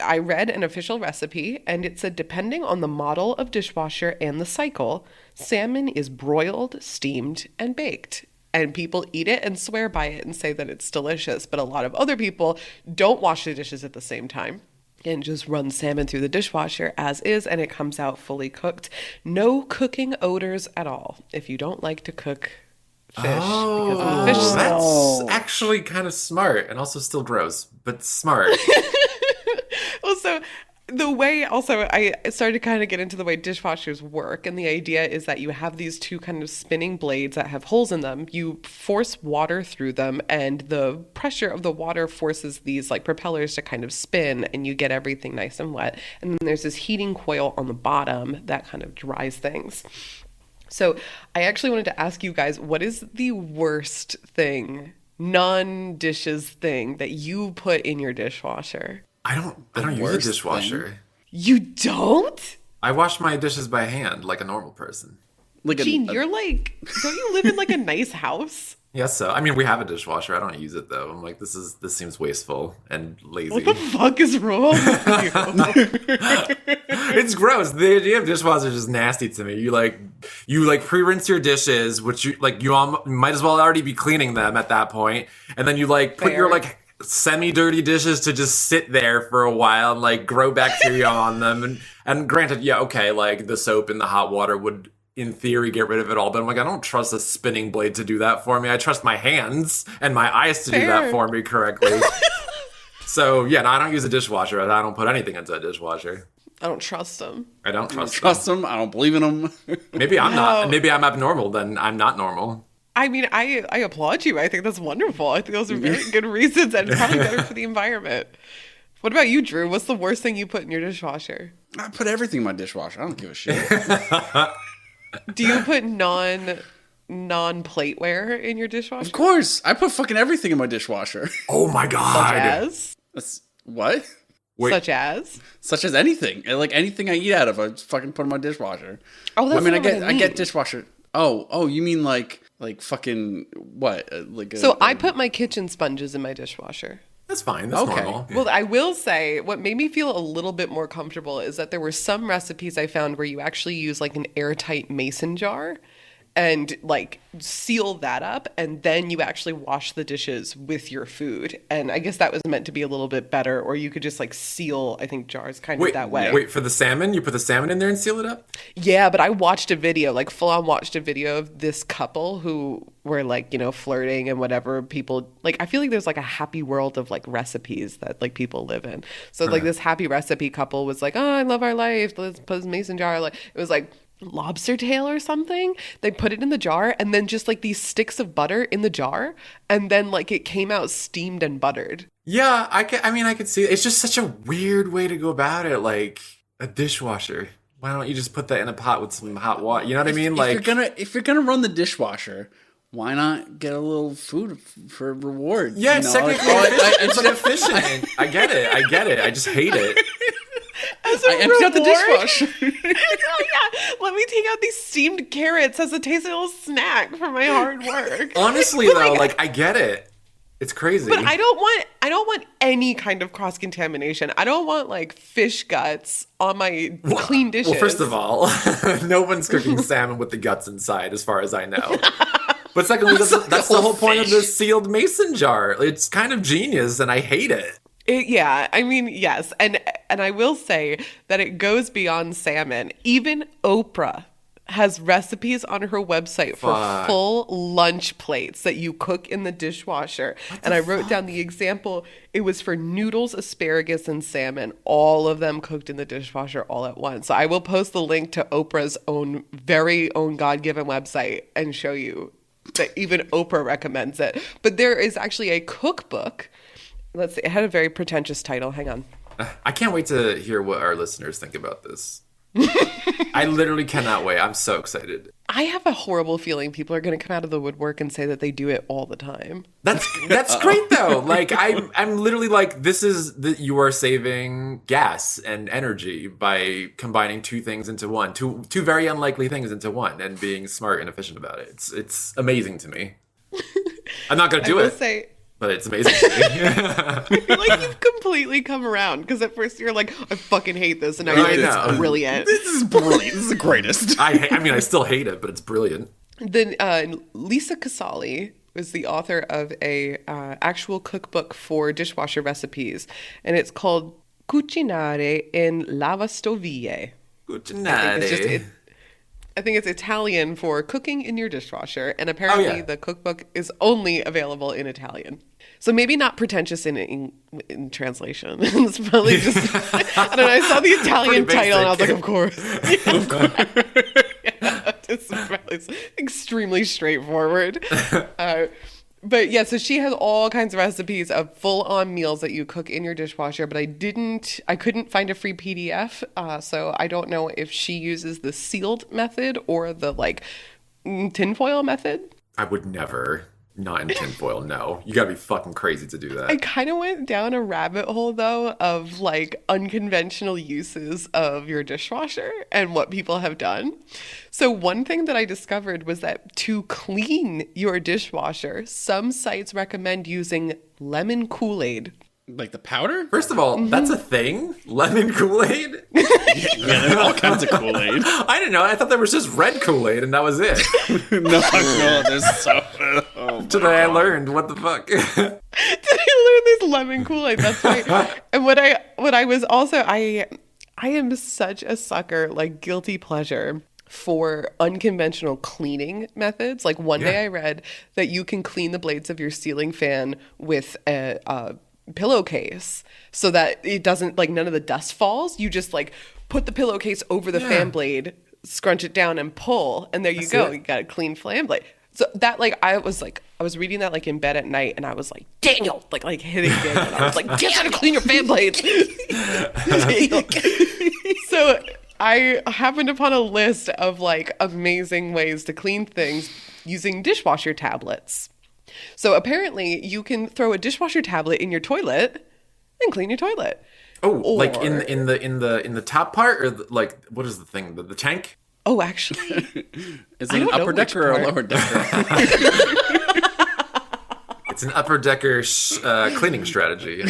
I read an official recipe, and it said depending on the model of dishwasher and the cycle, salmon is broiled, steamed, and baked. And people eat it and swear by it and say that it's delicious. But a lot of other people don't wash the dishes at the same time and just run salmon through the dishwasher as is, and it comes out fully cooked. No cooking odors at all if you don't like to cook fish because of the fish smell. That's actually kind of smart and also still gross, but smart. Also, the way I started to kind of get into the way dishwashers work, and the idea is that you have these two kind of spinning blades that have holes in them. You force water through them, and the pressure of the water forces these like propellers to kind of spin, and you get everything nice and wet. And then there's this heating coil on the bottom that kind of dries things. So I actually wanted to ask you guys, what is the worst thing, non-dishes thing that you put in your dishwasher? I don't use a dishwasher. Thing? You don't? I wash my dishes by hand like a normal person. Gene, you're like, don't you live in like a nice house? Yes, so. I mean, we have a dishwasher. I don't use it though. I'm like, this seems wasteful and lazy. What the fuck is wrong with you? It's gross. The idea of dishwashers is nasty to me. You pre-rinse your dishes, which you might as well already be cleaning them at that point, and then you put your semi-dirty dishes to just sit there for a while and grow bacteria on them. And granted, the soap in the hot water would in theory get rid of it all, but I'm like, I don't trust a spinning blade to do that for me. I trust my hands and my eyes to do that for me correctly. So yeah, no, I don't use a dishwasher. I don't put anything into a dishwasher. I don't trust them. I don't trust them. I don't believe in them. Maybe I'm not. Maybe I'm abnormal. Then I'm not normal. I mean, I applaud you. I think that's wonderful. I think those are very good reasons and probably better for the environment. What about you, Drew? What's the worst thing you put in your dishwasher? I put everything in my dishwasher. I don't give a shit. Do you put non-plateware in your dishwasher? Of course. I put fucking everything in my dishwasher. Oh my God. Such as? What? Wait. Such as anything. Anything I eat out of, I just fucking put in my dishwasher. Oh, that's I get dishwasher. Oh, you mean like fucking what? I put my kitchen sponges in my dishwasher. That's fine. That's normal. Well, I will say what made me feel a little bit more comfortable is that there were some recipes I found where you actually use an airtight mason jar and seal that up, and then you actually wash the dishes with your food. And I guess that was meant to be a little bit better, or you could just seal, I think, jars of that way. Wait, for the salmon? You put the salmon in there and seal it up? Yeah, but I watched a video, full on watched a video of this couple who were flirting and whatever. People I feel like there's a happy world of recipes that people live in. So this happy recipe couple was like, oh, I love our life. Let's put this mason jar. It was lobster tail or something. They put it in the jar and then just these sticks of butter in the jar, and then it came out steamed and buttered. Yeah, I could see it. It's just such a weird way to go about it, a dishwasher. Why don't you just put that in a pot with some hot water? You know what I mean? If you're gonna run the dishwasher, why not get a little food for reward? Yeah, it's technically efficient. I get it. I just hate it. I emptied out the dishwasher. Let me take out these steamed carrots as a tasty little snack for my hard work. Honestly, though, I get it. It's crazy. But I don't want any kind of cross contamination. I don't want fish guts on my clean dishes. Well, first of all, no one's cooking salmon with the guts inside, as far as I know. But secondly, that's the whole point of the sealed mason jar. It's kind of genius, and I hate it. Yes. And I will say that it goes beyond salmon. Even Oprah has recipes on her website for full lunch plates that you cook in the dishwasher. And I wrote down the example. It was for noodles, asparagus, and salmon, all of them cooked in the dishwasher all at once. So I will post the link to Oprah's very own God-given website and show you that even Oprah recommends it. But there is actually a cookbook. Let's see. It had a very pretentious title. Hang on. I can't wait to hear what our listeners think about this. I literally cannot wait. I'm so excited. I have a horrible feeling people are going to come out of the woodwork and say that they do it all the time. That's great though. Like I'm literally like, this is you are saving gas and energy by combining two things into one, two very unlikely things into one, and being smart and efficient about it. It's amazing to me. I'm not gonna do it. But it's amazing to me. I feel like you've completely come around, because at first you're like, I fucking hate this, and now you're like, it's brilliant. This is brilliant. This is the greatest. I mean, I still hate it, but it's brilliant. Then Lisa Casali was the author of a actual cookbook for dishwasher recipes, and it's called Cucinare in lavastoviglie. Cucinare. I think it's Italian for cooking in your dishwasher, and apparently the cookbook is only available in Italian. So maybe not pretentious in translation. It's probably just, I don't know, I saw the Italian title and I was like, of course. Of course. It's probably extremely straightforward. But yeah, so she has all kinds of recipes of full-on meals that you cook in your dishwasher, but I couldn't find a free PDF, so I don't know if she uses the sealed method or the tinfoil method. I would never. Not in tinfoil, no. You gotta be fucking crazy to do that. I kind of went down a rabbit hole, though, of unconventional uses of your dishwasher and what people have done. So one thing that I discovered was that to clean your dishwasher, some sites recommend using lemon Kool-Aid. Like the powder? First of all, that's a thing? Lemon Kool-Aid? Yeah, there are all kinds of Kool-Aid. I didn't know. I thought there was just red Kool-Aid and that was it. No, there's so... Oh, today I learned. What the fuck? Did I learn this lemon Kool-Aid? That's right. And what I was also... I am such a sucker, guilty pleasure for unconventional cleaning methods. One day I read that you can clean the blades of your ceiling fan with a pillowcase so that it doesn't none of the dust falls. You just put the pillowcase over the fan blade, scrunch it down and pull, and there you go. You got a clean fan blade. So that I was reading that in bed at night, and I was like, Daniel, hitting Daniel, and I was like, get how to clean your fan blades. So I happened upon a list of amazing ways to clean things using dishwasher tablets. So apparently you can throw a dishwasher tablet in your toilet and clean your toilet. Oh, in the top part, or what is the thing? The tank? Oh, actually, is it an upper decker or a lower decker? It's an upper decker cleaning strategy.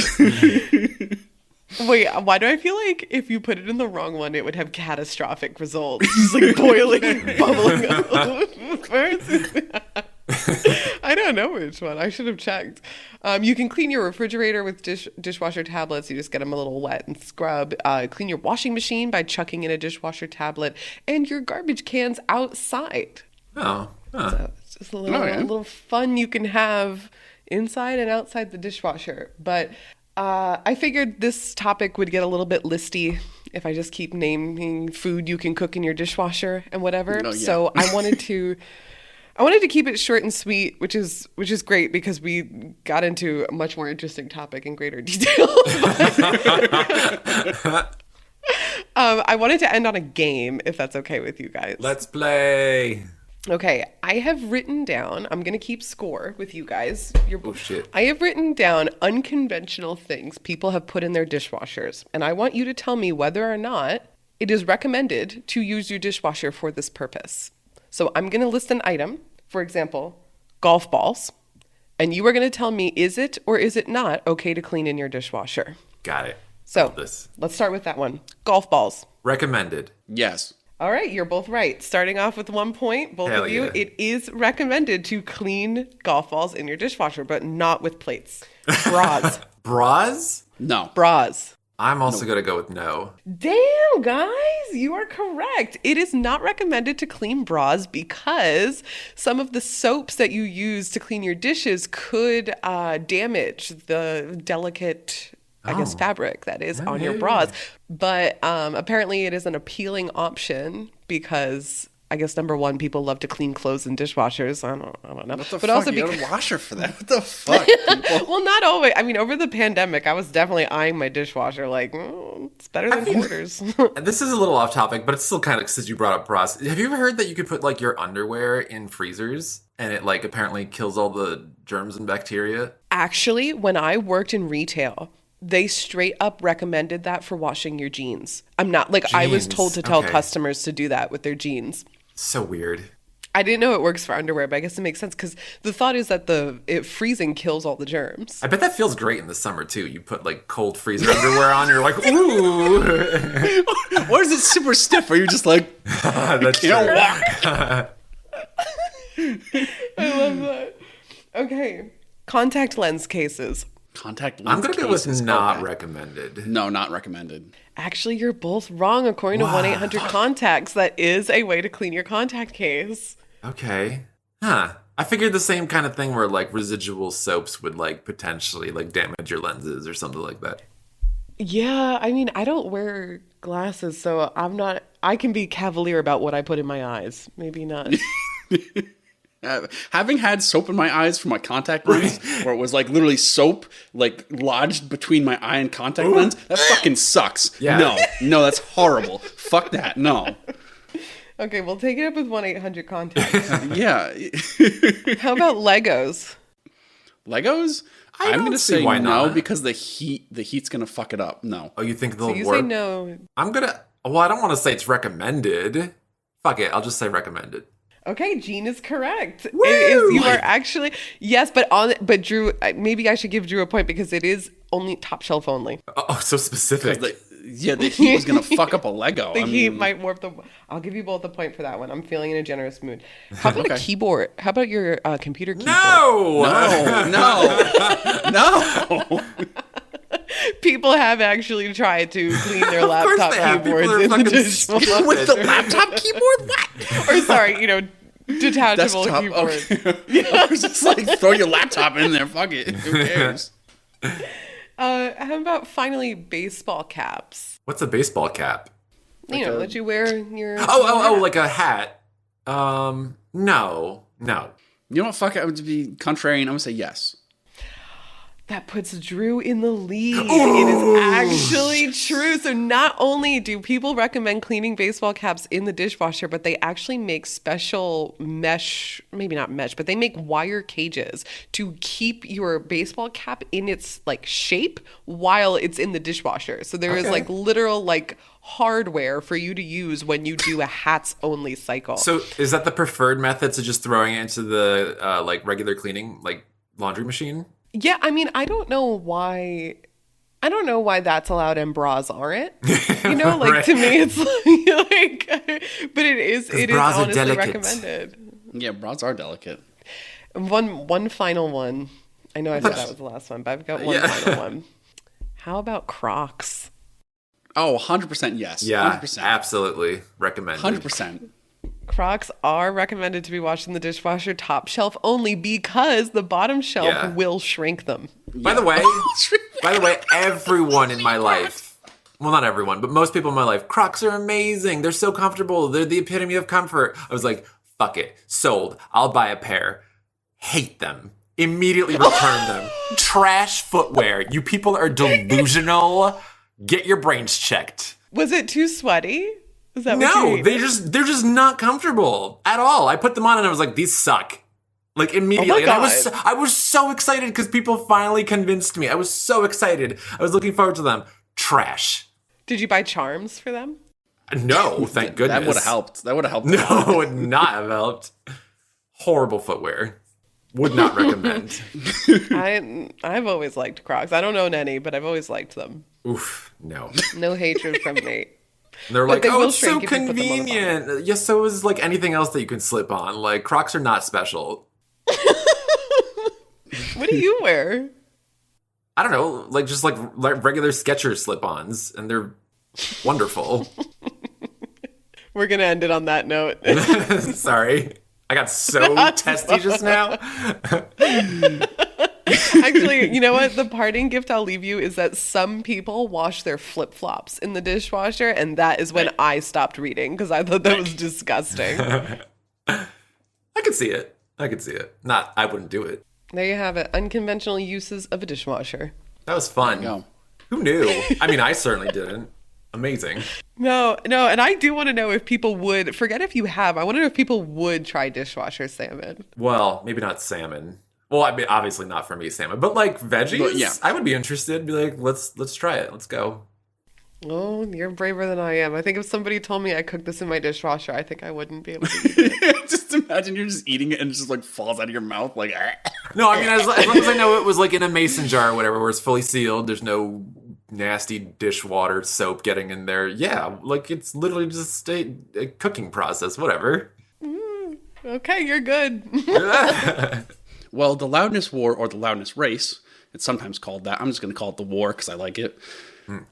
Wait, why do I feel like if you put it in the wrong one, it would have catastrophic results? Just boiling, bubbling up. I don't know which one. I should have checked. You can clean your refrigerator with dishwasher tablets. You just get them a little wet and scrub. Clean your washing machine by chucking in a dishwasher tablet, and your garbage cans outside. Oh. So it's just a little fun you can have inside and outside the dishwasher. But I figured this topic would get a little bit listy if I just keep naming food you can cook in your dishwasher and whatever. Oh, yeah. So I wanted to keep it short and sweet, which is great because we got into a much more interesting topic in greater detail. I wanted to end on a game, if that's okay with you guys. Let's play. Okay, I have written down, I'm going to keep score with you guys. Oh, shit. I have written down unconventional things people have put in their dishwashers, and I want you to tell me whether or not it is recommended to use your dishwasher for this purpose. So I'm going to list an item, for example, golf balls, and you are going to tell me, is it or is it not okay to clean in your dishwasher? Got it. So let's start with that one. Golf balls. Recommended. Yes. All right, you're both right. Starting off with 1 point, both of you, it is recommended to clean golf balls in your dishwasher, but not with plates. Bras. Bras? No. Bras. I'm also going to go with no. Damn, guys, you are correct. It is not recommended to clean bras because some of the soaps that you use to clean your dishes could damage the delicate fabric that is on your bras. But apparently it is an appealing option because I guess number one, people love to clean clothes in dishwashers. I don't know. What the but fuck? also You because got a washer for that? What the fuck, people? well, not always. I mean, over the pandemic, I was definitely eyeing my dishwasher like, it's better than quarters. This is a little off topic, but it's still kind of, since you brought up bras. Have you ever heard that you could put like your underwear in freezers and it like apparently kills all the germs and bacteria? Actually, when I worked in retail, they straight up recommended that for washing your jeans. I'm not like I was Jeans, told to tell okay. customers to do that with their jeans. So weird. I didn't know it works for underwear, but I guess it makes sense because the thought is that it freezing kills all the germs. I bet that feels great in the summer too. You put like cold freezer underwear on, you're like, ooh. Or is it super stiff? Or you just like, That's you don't true. walk? I love that. Okay. Contact lens cases. Contact lens I'm gonna go with cases. not Okay. recommended. No, not recommended. Actually, you're both wrong. According to 1-800-CONTACTS, that is a way to clean your contact case. Okay. Huh. I figured the same kind of thing where like residual soaps would like potentially like damage your lenses or something like that. Yeah, I mean, I don't wear glasses, so I can be cavalier about what I put in my eyes. Maybe not. Having had soap in my eyes for my contact lens, where it was like literally soap like lodged between my eye and contact lens, that fucking sucks. Yeah. No, that's horrible. Fuck that. No. Okay, we'll take it up with 1-800-CONTACTS. Yeah. How about Legos? Legos? I I'm don't gonna see say why no not. because the heat's gonna fuck it up. No. Oh, you think they'll So you work? say no. Well, I don't want to say it's recommended. Fuck it, I'll just say recommended. Okay, Jean is correct. It is. You are actually yes, but Drew. Maybe I should give Drew a point because it is only top shelf only. Oh, so specific. The heat was gonna fuck up a Lego. The heat might warp the. I'll give you both a point for that one. I'm feeling in a generous mood. How about a keyboard? How about your computer keyboard? No! People have actually tried to clean their course laptop they have. People keyboards are in the fucking dishwasher. stupid. With the laptop keyboard? What? Or sorry, detachable Desktop. keyboard. Okay. I was just like, throw your laptop in there. Fuck it. Who cares? How about finally baseball caps? What's a baseball cap? You know, that you wear in your. Oh, like a hat. No. You know what? Fuck it. I would be contrarian. I'm gonna say yes. That puts Drew in the lead. It is actually true. So not only do people recommend cleaning baseball caps in the dishwasher, but they actually make special mesh, maybe not mesh, but they make wire cages to keep your baseball cap in its like shape while it's in the dishwasher. So there is like literal like hardware for you to use when you do a hats only cycle. So is that the preferred method to just throwing it into the like regular cleaning, like laundry machine? Yeah, I mean, I don't know why that's allowed and bras aren't. You know, like Right. to me it's like but it is bras are honestly delicate. recommended. Yeah, bras are delicate. One final one. I know I said that was the last one, but I've got one final one. How about Crocs? Oh, 100% yes. Yeah, 100%. absolutely recommended. 100%. Crocs are recommended to be washed in the dishwasher top shelf only because the bottom shelf Yeah. will shrink them. By the way, everyone in my life, well, not everyone, but most people in my life, Crocs are amazing. They're so comfortable. They're the epitome of comfort. I was like, fuck it. Sold. I'll buy a pair. Hate them. Immediately return them. Trash footwear. You people are delusional. Get your brains checked. Was it too sweaty? Is that what you No, mean? they're just not comfortable at all. I put them on and I was like, these suck. Like immediately. Oh my And I was so excited because people finally convinced me. I was so excited. I was looking forward to them. Trash. Did you buy charms for them? No, thank goodness. That would have helped. That would have helped. No, it would not have helped. Horrible footwear. Would not recommend. I've always liked Crocs. I don't own any, but I've always liked them. Oof, no. No hatred from me. They're But like, they oh, will it's so shrink if you put them on the bottom. convenient. Yes, so is like anything else that you can slip on. Like Crocs are not special. What do you wear? I don't know, like just like regular Skechers slip-ons, and they're wonderful. We're going to end it on that note. Sorry. I got so testy just now. Actually, you know what? The parting gift I'll leave you is that some people wash their flip-flops in the dishwasher, and that is when I stopped reading because I thought that was disgusting. I could see it. I wouldn't do it. There you have it. Unconventional uses of a dishwasher. That was fun. Go. Who knew? I mean, I certainly didn't. Amazing. No, and I do want to know if people would, forget if you have, I want to know if people would try dishwasher salmon. Well, maybe not salmon. Well, I mean, obviously not for me, salmon, but like veggies, But, yeah. I would be interested. Be like, let's try it. Let's go. Oh, you're braver than I am. I think if somebody told me I cooked this in my dishwasher, I think I wouldn't be able to eat it. Just imagine you're just eating it and it just like falls out of your mouth like. No, I mean, as long as I know it was like in a mason jar or whatever, where it's fully sealed, there's no nasty dishwater soap getting in there. Yeah, like it's literally just a cooking process, whatever. Okay, you're good. Well, the loudness war or the loudness race, it's sometimes called that. I'm just going to call it the war because I like it.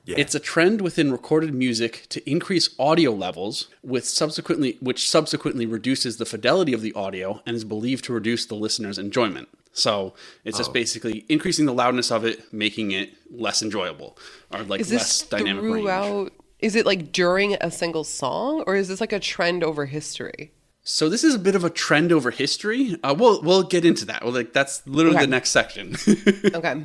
Yeah. It's a trend within recorded music to increase audio levels, which subsequently reduces the fidelity of the audio and is believed to reduce the listener's enjoyment. So it's just basically increasing the loudness of it, making it less enjoyable or like Is less this dynamic range. throughout? Is it like during a single song, or is this like a trend over history? So this is a bit of a trend over history. We'll get into that. Well, like that's literally Okay. the next section. Okay.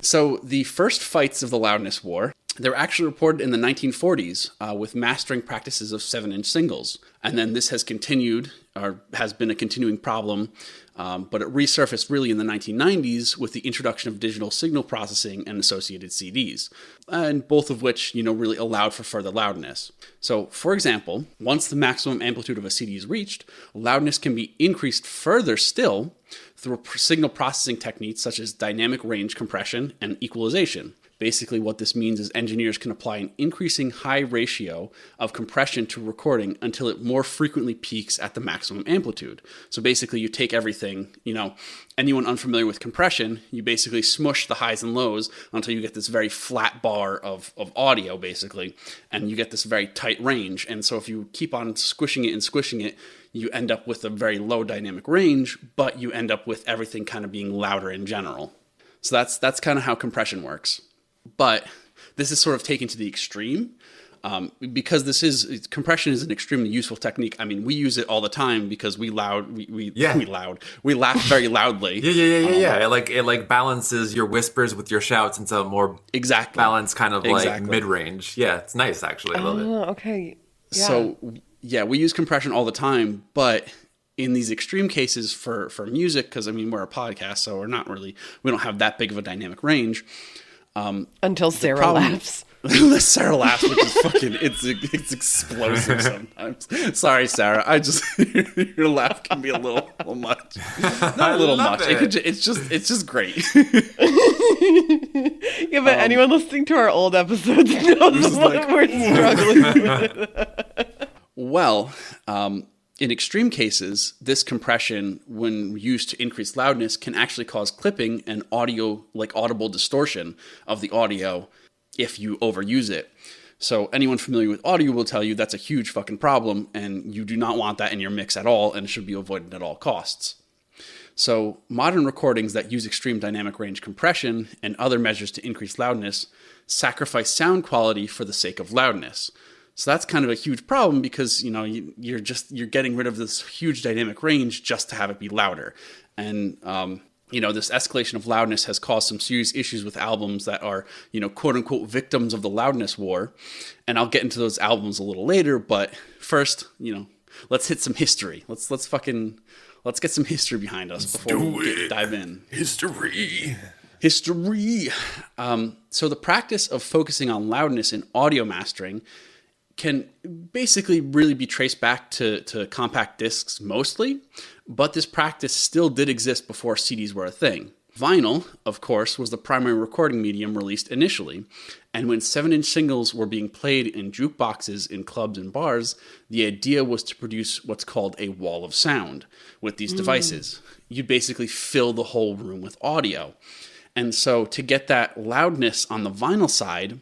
So the first fights of the loudness war, they're actually reported in the 1940s with mastering practices of 7-inch singles. And then this has continued, or has been a continuing problem, but it resurfaced really in the 1990s with the introduction of digital signal processing and associated CDs, and both of which, really allowed for further loudness. So, for example, once the maximum amplitude of a CD is reached, loudness can be increased further still through signal processing techniques such as dynamic range compression and equalization. Basically, what this means is engineers can apply an increasing high ratio of compression to recording until it more frequently peaks at the maximum amplitude. So basically, you take everything, anyone unfamiliar with compression, you basically smush the highs and lows until you get this very flat bar of audio, basically, and you get this very tight range. And so if you keep on squishing it, you end up with a very low dynamic range, but you end up with everything kind of being louder in general. So that's kind of how compression works. But this is sort of taken to the extreme because compression is an extremely useful technique. I mean, we use it all the time because we laugh very loudly. Yeah. It like balances your whispers with your shouts into a more balanced kind of like mid-range. Yeah, it's nice actually. I love it. Oh, okay. Yeah. So yeah, we use compression all the time, but in these extreme cases for music, because I mean we're a podcast, so we don't have that big of a dynamic range. Until Sarah laughs. Unless Sarah laughs, which is fucking, it's explosive sometimes. Sorry, Sarah. Your laugh can be a little much. Not a little much. It's just great. Yeah, but anyone listening to our old episodes knows what we're struggling with. Well, in extreme cases, this compression, when used to increase loudness, can actually cause clipping and audible distortion of the audio if you overuse it. So anyone familiar with audio will tell you that's a huge fucking problem, and you do not want that in your mix at all, and it should be avoided at all costs. So modern recordings that use extreme dynamic range compression and other measures to increase loudness sacrifice sound quality for the sake of loudness. So that's kind of a huge problem because, you're getting rid of this huge dynamic range just to have it be louder. And, this escalation of loudness has caused some serious issues with albums that are, quote unquote victims of the loudness war. And I'll get into those albums a little later. But first, let's hit some history. Let's get some history behind us before we dive in. History. So the practice of focusing on loudness in audio mastering can basically really be traced back to compact discs mostly, but this practice still did exist before CDs were a thing. Vinyl, of course, was the primary recording medium released initially, and when 7-inch singles were being played in jukeboxes in clubs and bars, the idea was to produce what's called a wall of sound with these devices. You'd basically fill the whole room with audio. And so to get that loudness on the vinyl side,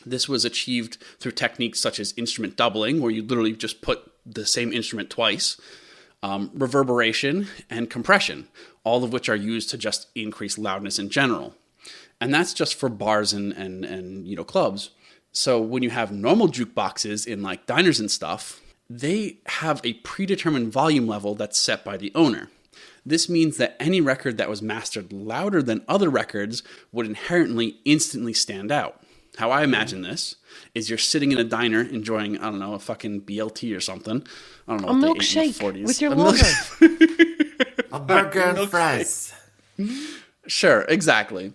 this was achieved through techniques such as instrument doubling, where you literally just put the same instrument twice. reverberation, and compression, all of which are used to just increase loudness in general. And that's just for bars and clubs. So when you have normal jukeboxes in like diners and stuff, they have a predetermined volume level that's set by the owner. This means that any record that was mastered louder than other records would inherently instantly stand out. How I imagine this is you're sitting in a diner enjoying, I don't know, a fucking BLT or something. I don't know. A what they ate in the milkshake 40s. with your lover. A burger and fries. Sure, exactly.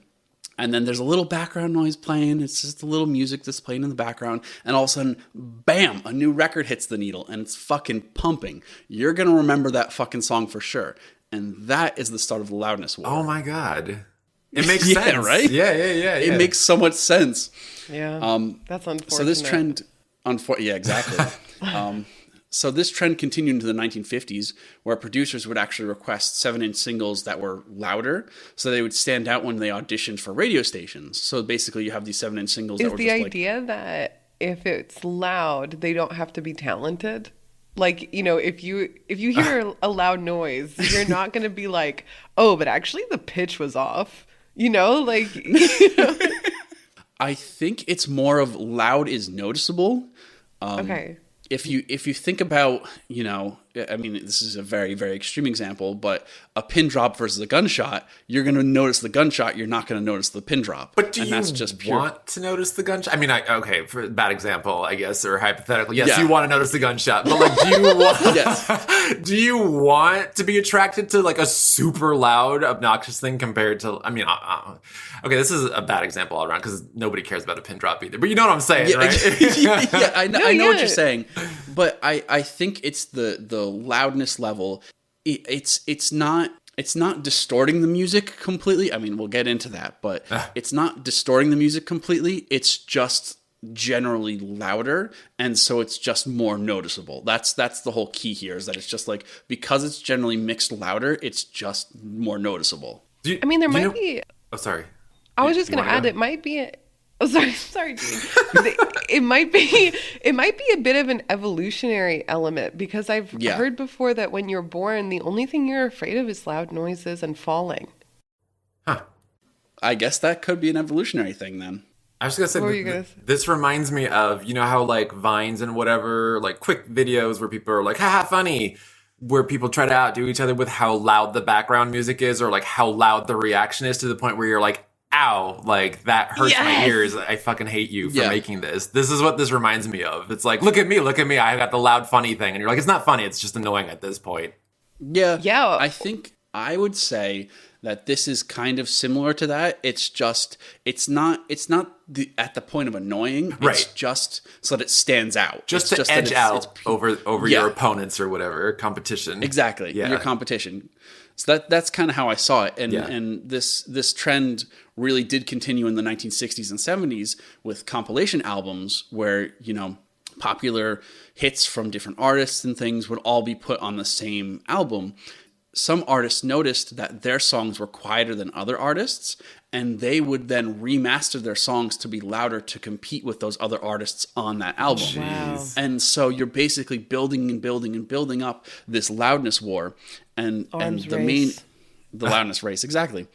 And then there's a little background noise playing. It's just a little music that's playing in the background. And all of a sudden, bam, a new record hits the needle and it's fucking pumping. You're going to remember that fucking song for sure. And that is the start of the loudness war. Oh my God. It makes Yeah, sense. right? Yeah. It makes so much sense. Yeah, that's unfortunate. So this trend, yeah, exactly. So this trend continued into the 1950s, where producers would actually request 7-inch singles that were louder, so they would stand out when they auditioned for radio stations. So basically, you have these 7-inch singles that Is were the just idea that if it's loud, they don't have to be talented? Like, if you hear a loud noise, you're not going to be like, oh, but actually the pitch was off. I think it's more of loud is noticeable. Okay. If you think about, I mean, this is a very, very extreme example, but a pin drop versus a gunshot, you're going to notice the gunshot. You're not going to notice the pin drop. But do and you that's just pure... want to notice the gunshot? I mean, okay, for a bad example, I guess, or hypothetical. Yes, Yeah. you want to notice the gunshot. But like, do you want, Yes. do you want to be attracted to like a super loud, obnoxious thing compared to, I mean, okay, this is a bad example all around because nobody cares about a pin drop either. But you know what I'm saying, right? Yeah, I know yeah. what you're saying, but I think it's the loudness level. It's not distorting the music completely. I mean, we'll get into that, but it's not distorting the music completely. It's just generally louder, and so it's just more noticeable. That's the whole key here, is that it's just like, because it's generally mixed louder, it's just more noticeable. I mean, there might be... Oh, sorry. I was just going to add, it might be... Oh, sorry, Gene. It might be a bit of an evolutionary element, because I've heard before that when you're born, the only thing you're afraid of is loud noises and falling. Huh. I guess that could be an evolutionary thing then. I was just going to say, this reminds me of, how like Vines and whatever, like quick videos where people are like, haha, funny, where people try to outdo each other with how loud the background music is, or like how loud the reaction is, to the point where you're like, ow, like that hurts my ears. I fucking hate you for making this. This is what this reminds me of. It's like, look at me. I got the loud funny thing. And you're like, it's not funny. It's just annoying at this point. Yeah. Yeah. I think I would say that this is kind of similar to that. It's just, it's not at the point of annoying. Right. It's just so that it stands out. Just it's to edge out it's over your opponents or whatever, competition. Exactly. Yeah. Your competition. So that's kind of how I saw it. And this trend really did continue in the 1960s and 70s with compilation albums where, popular hits from different artists and things would all be put on the same album. Some artists noticed that their songs were quieter than other artists, and they would then remaster their songs to be louder to compete with those other artists on that album. Wow. And so you're basically building and building and building up this loudness war, and the loudness race, exactly.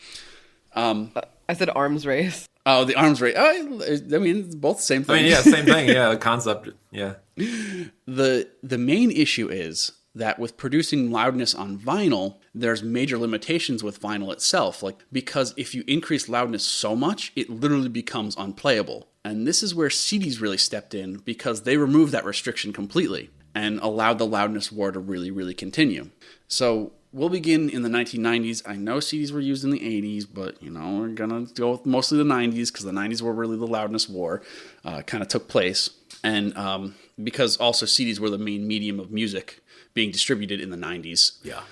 I said arms race. Oh, the arms race. I mean, it's both the same thing. I mean, yeah, same thing. Yeah, the concept. Yeah. The main issue is that with producing loudness on vinyl, there's major limitations with vinyl itself. Like, because if you increase loudness so much, it literally becomes unplayable. And this is where CDs really stepped in, because they removed that restriction completely and allowed the loudness war to really, really continue. So we'll begin in the 1990s. I know CDs were used in the 80s, but, we're going to go with mostly the 90s, because the 90s were really the loudness war kind of took place. And because also CDs were the main medium of music being distributed in the 90s. Yeah.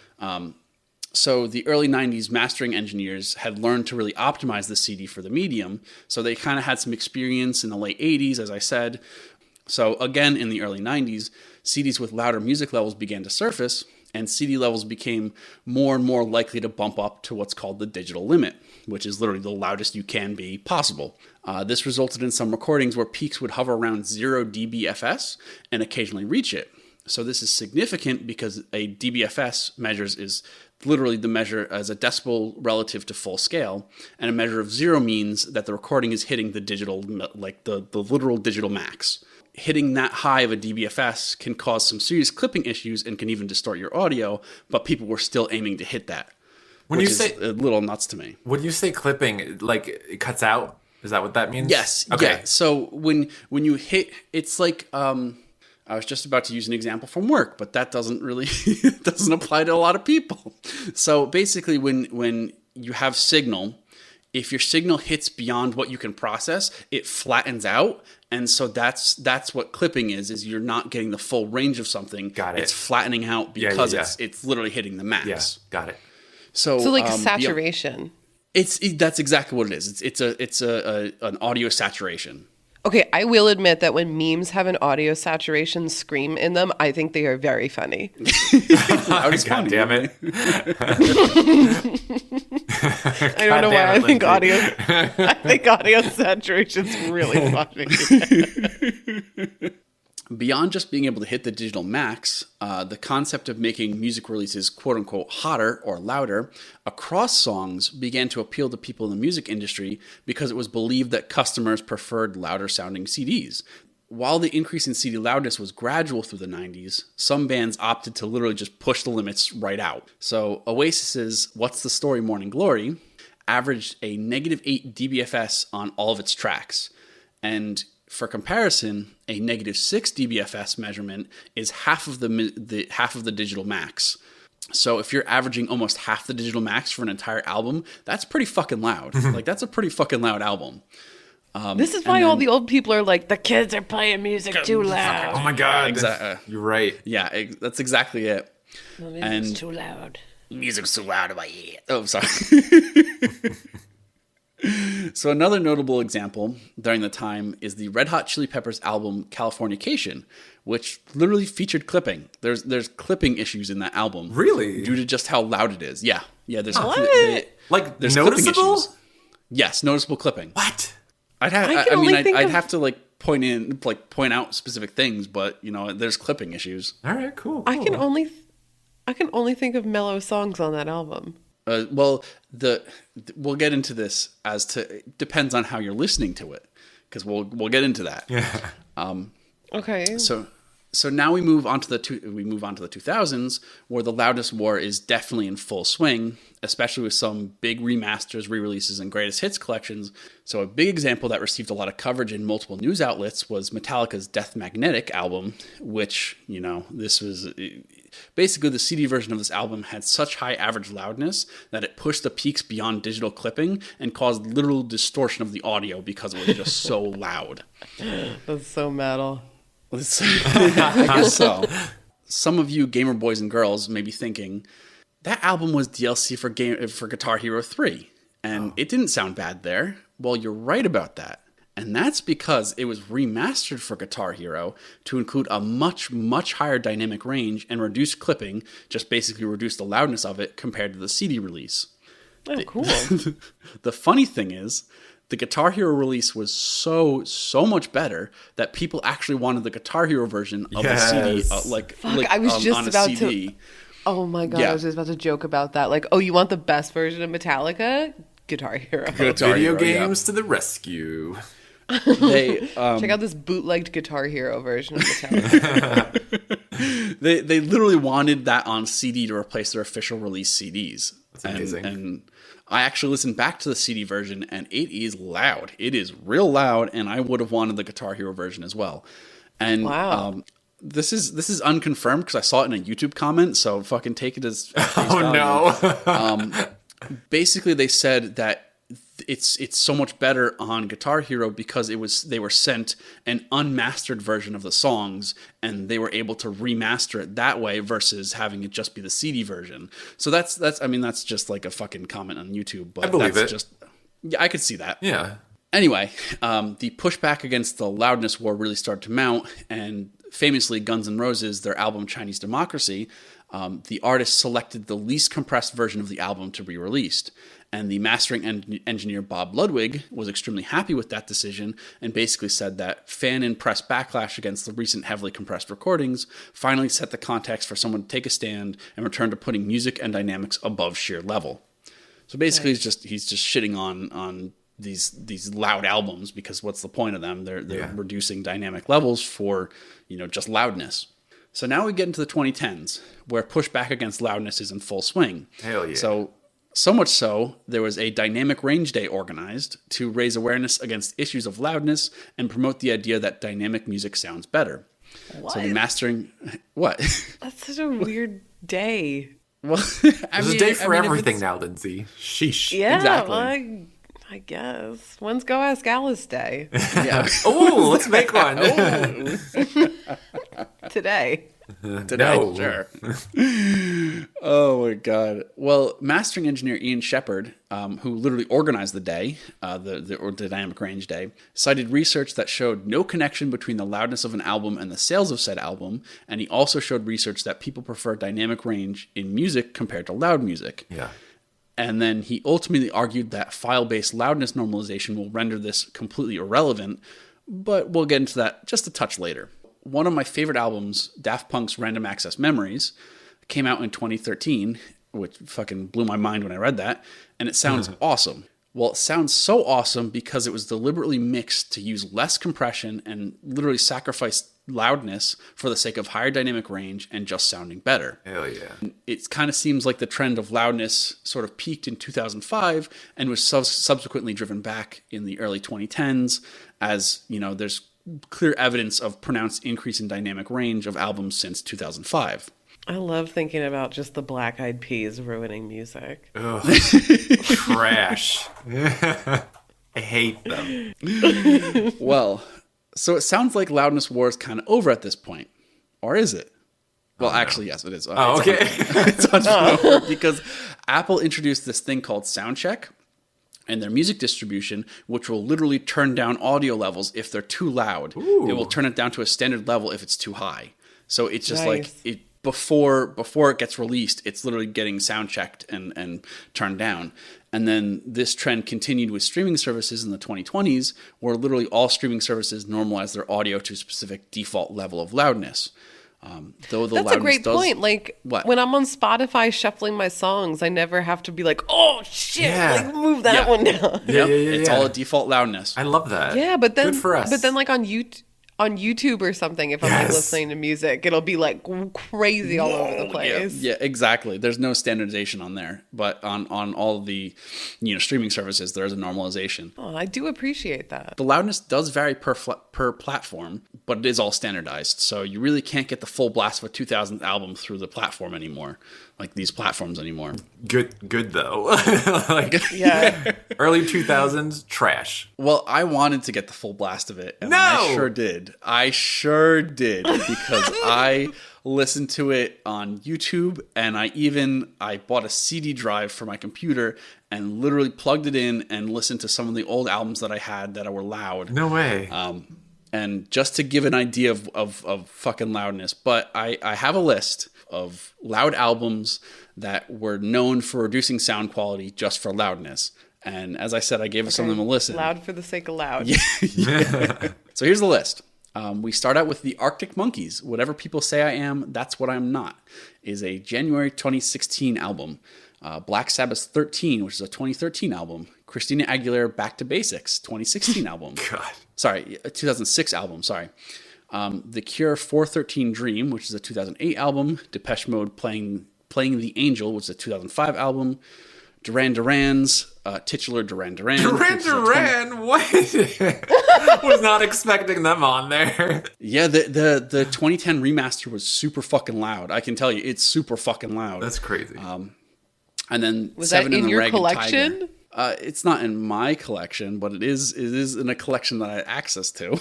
So the early 90s mastering engineers had learned to really optimize the CD for the medium. So they kind of had some experience in the late 80s, as I said. So again, in the early 90s, CDs with louder music levels began to surface, and CD levels became more and more likely to bump up to what's called the digital limit, which is literally the loudest you can be possible. This resulted in some recordings where peaks would hover around 0 dBFS and occasionally reach it. So this is significant because a dBFS measures is literally the measure as a decibel relative to full scale, and a measure of 0 means that the recording is hitting the digital, like the literal digital max. Hitting that high of a dBFS can cause some serious clipping issues and can even distort your audio, but people were still aiming to hit that. When which you say is a little nuts to me. When you say clipping, like it cuts out, is that what that means? Yes. Okay. Yeah. So when you hit, it's like I was just about to use an example from work, but that doesn't really doesn't apply to a lot of people. So basically, when you have signal, if your signal hits beyond what you can process, it flattens out. And so that's what clipping is you're not getting the full range of something. Got it. It's flattening out because it's literally hitting the max. Yeah, got it. So like saturation. That's exactly what it is. It's an audio saturation. Okay, I will admit that when memes have an audio saturation scream in them, I think they are very funny. God damn it. I don't know why I think audio saturation is really funny. Beyond just being able to hit the digital max, the concept of making music releases quote-unquote hotter or louder across songs began to appeal to people in the music industry because it was believed that customers preferred louder-sounding CDs. While the increase in CD loudness was gradual through the 90s, some bands opted to literally just push the limits right out. So Oasis's What's the Story Morning Glory averaged a -8 dBFS on all of its tracks. And for comparison, a -6 dBFS measurement is half of the digital max. So if you're averaging almost half the digital max for an entire album, that's pretty fucking loud. Like that's a pretty fucking loud album. This is why all the old people are like, the kids are playing music too loud. Oh my God. Exactly. You're right. Yeah, that's exactly it. The music's too loud. Music's too loud in my ear. Oh, sorry. So another notable example during the time is the Red Hot Chili Peppers album Californication, which literally featured clipping. There's clipping issues in that album. Really? Due to just how loud it is. Yeah. There's Like there's noticeable? clipping issues. Yes, noticeable clipping. What? I'd have to like point out specific things, but there's clipping issues. All right, cool. I can only think of mellow songs on that album. We'll get into this it depends on how you're listening to it, because we'll get into that. Yeah. Okay. So now we move on to the 2000s, where the loudness war is definitely in full swing, especially with some big remasters, re-releases, and greatest hits collections. So a big example that received a lot of coverage in multiple news outlets was Metallica's Death Magnetic album, which, this was basically the CD version of this album had such high average loudness that it pushed the peaks beyond digital clipping and caused literal distortion of the audio because it was just so loud. That's so metal. I guess so. Some of you gamer boys and girls may be thinking, that album was DLC for Guitar Hero 3, and it didn't sound bad there. Well, you're right about that. And that's because it was remastered for Guitar Hero to include a much, much higher dynamic range and reduce clipping, just basically reduce the loudness of it compared to the CD release. Oh, cool. The funny thing is, the Guitar Hero release was so much better that people actually wanted the Guitar Hero version of the CD, I was just on a about CD. to. Oh my God! Yeah. I was just about to joke about that. Like, oh, you want the best version of Metallica? Guitar Hero. Guitar Video Hero, games to the rescue. They Check out this bootlegged Guitar Hero version of Metallica. they literally wanted that on CD to replace their official release CDs. That's amazing. And I actually listened back to the CD version, and it is loud. It is real loud, and I would have wanted the Guitar Hero version as well. And wow. This is unconfirmed because I saw it in a YouTube comment, so fucking take it as face value. No. Basically, they said that it's so much better on Guitar Hero because they were sent an unmastered version of the songs, and they were able to remaster it that way versus having it just be the CD version. So that's just like a fucking comment on YouTube, but I believe that's it. just, yeah, I could see that. Yeah. Anyway, the pushback against the loudness war really started to mount, and famously Guns N' Roses, their album Chinese Democracy, the artist selected the least compressed version of the album to be released. And the mastering engineer Bob Ludwig was extremely happy with that decision and basically said that fan and press backlash against the recent heavily compressed recordings finally set the context for someone to take a stand and return to putting music and dynamics above sheer level. So basically, he's just shitting on these loud albums, because what's the point of them? They're reducing dynamic levels for, just loudness. So now we get into the 2010s, where pushback against loudness is in full swing. Hell yeah. So much so, there was a dynamic range day organized to raise awareness against issues of loudness and promote the idea that dynamic music sounds better. What? So the mastering... What? That's such a weird day. Well, There's a day for everything now, Lindsay. Sheesh. Yeah, Exactly. well, I guess. When's Go Ask Alice Day? Yeah. Oh, let's make one. Today. Today, No. sure. Oh my god. Well, mastering engineer Ian Shepard, who literally organized the day, the dynamic range day, cited research that showed no connection between the loudness of an album and the sales of said album, and he also showed research that people prefer dynamic range in music compared to loud music. Yeah. And then he ultimately argued that file-based loudness normalization will render this completely irrelevant, but we'll get into that just a touch later. One of my favorite albums, Daft Punk's Random Access Memories, came out in 2013, which fucking blew my mind when I read that, and it sounds awesome. Well, it sounds so awesome because it was deliberately mixed to use less compression and literally sacrifice loudness for the sake of higher dynamic range and just sounding better. Hell yeah. It kind of seems like the trend of loudness sort of peaked in 2005 and was subsequently driven back in the early 2010s as, there's clear evidence of pronounced increase in dynamic range of albums since 2005. I love thinking about just the Black Eyed Peas ruining music. Ugh. Trash. I hate them. Well, so it sounds like loudness war is kind of over at this point. Or is it? Well, actually, yes, it is. Oh, okay. It's over because Apple introduced this thing called Soundcheck and their music distribution, which will literally turn down audio levels if they're too loud. Ooh. It will turn it down to a standard level if it's too high. So it's just Nice. before it gets released, it's literally getting sound checked and turned down. And then this trend continued with streaming services in the 2020s, where literally all streaming services normalize their audio to a specific default level of loudness. That's a great point. Like, What? when I'm on Spotify shuffling my songs, I never have to be like, oh, shit, Yeah. like, move that Yeah. one down. Yeah. It's all a default loudness. I love that. Yeah, but then, Good for us. But then, like, on YouTube or something, if I'm like Yes. listening to music, it'll be like crazy all over the place. Yeah, exactly. There's no standardization on there, but on all the streaming services, there is a normalization. Oh, I do appreciate that. The loudness does vary per platform, but it is all standardized. So you really can't get the full blast of a 2000 album through the platform anymore, like these platforms anymore. Good though. Like Yeah. early 2000s, trash. Well, I wanted to get the full blast of it, and No! I sure did because I listened to it on YouTube, and I bought a CD drive for my computer and literally plugged it in and listened to some of the old albums that I had that were loud. No way. And just to give an idea of fucking loudness, but I have a list of loud albums that were known for reducing sound quality just for loudness. And as I said, I gave some of them a listen. Loud for the sake of loud. Yeah. So here's the list. We start out with the Arctic Monkeys. Whatever people say I am, that's what I'm not. Is a January 2016 album. Black Sabbath's 13, which is a 2013 album. Christina Aguilera Back to Basics, 2016 album. God. Sorry, a 2006 album, sorry. The Cure 413 Dream, which is a 2008 album. Depeche Mode Playing the Angel, which is a 2005 album. Duran Duran's titular Duran Duran. Duran, what? Was not expecting them on there. Yeah, the 2010 remaster was super fucking loud. I can tell you, it's super fucking loud. That's crazy. And then Was that Seven in and the your Ragged collection? Tiger. It's not in my collection, but it is in a collection that I had access to.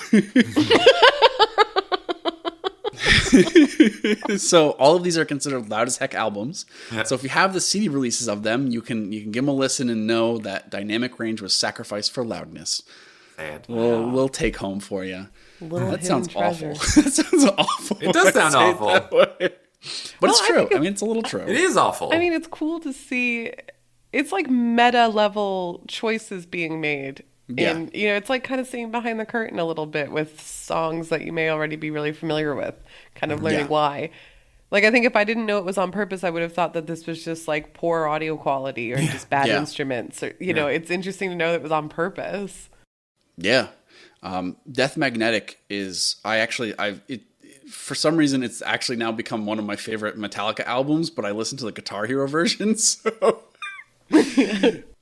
So all of these are considered loud as heck albums. Yeah. So if you have the CD releases of them, you can give them a listen and know that dynamic range was sacrificed for loudness. Sad. We'll take home for you. Little That hidden sounds treasure. awful. That sounds awful. It does sound awful. But it's I true. think I mean, it's a little true. It is awful. I mean, it's cool to see. It's like meta level choices being made. Yeah. And, you know, it's like kind of seeing behind the curtain a little bit with songs that you may already be really familiar with, kind of learning Yeah. why. Like, I think if I didn't know it was on purpose, I would have thought that this was just like poor audio quality or just bad Yeah. instruments. Or, you know, it's interesting to know that it was on purpose. Yeah. Death Magnetic is, for some reason, it's actually now become one of my favorite Metallica albums, but I listen to the Guitar Hero version. So,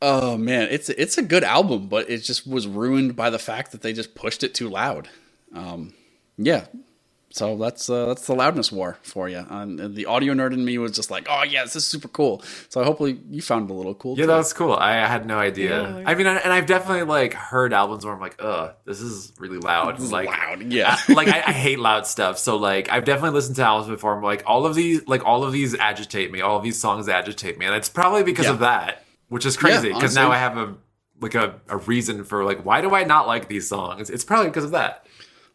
oh man, it's a good album, but it just was ruined by the fact that they just pushed it too loud. Yeah. So that's the loudness war for you. The audio nerd in me was just like, oh yeah, this is super cool. So hopefully you found it a little cool. Yeah, too. that was cool. I had no idea. Yeah. I mean, and I've definitely like heard albums where I'm like, this is really loud. This is like loud. Yeah. I hate loud stuff. So like I've definitely listened to albums before. I'm like, all of these agitate me. All of these songs agitate me, and it's probably because of that, which is crazy. Because now I have a reason for like, why do I not like these songs? It's probably because of that.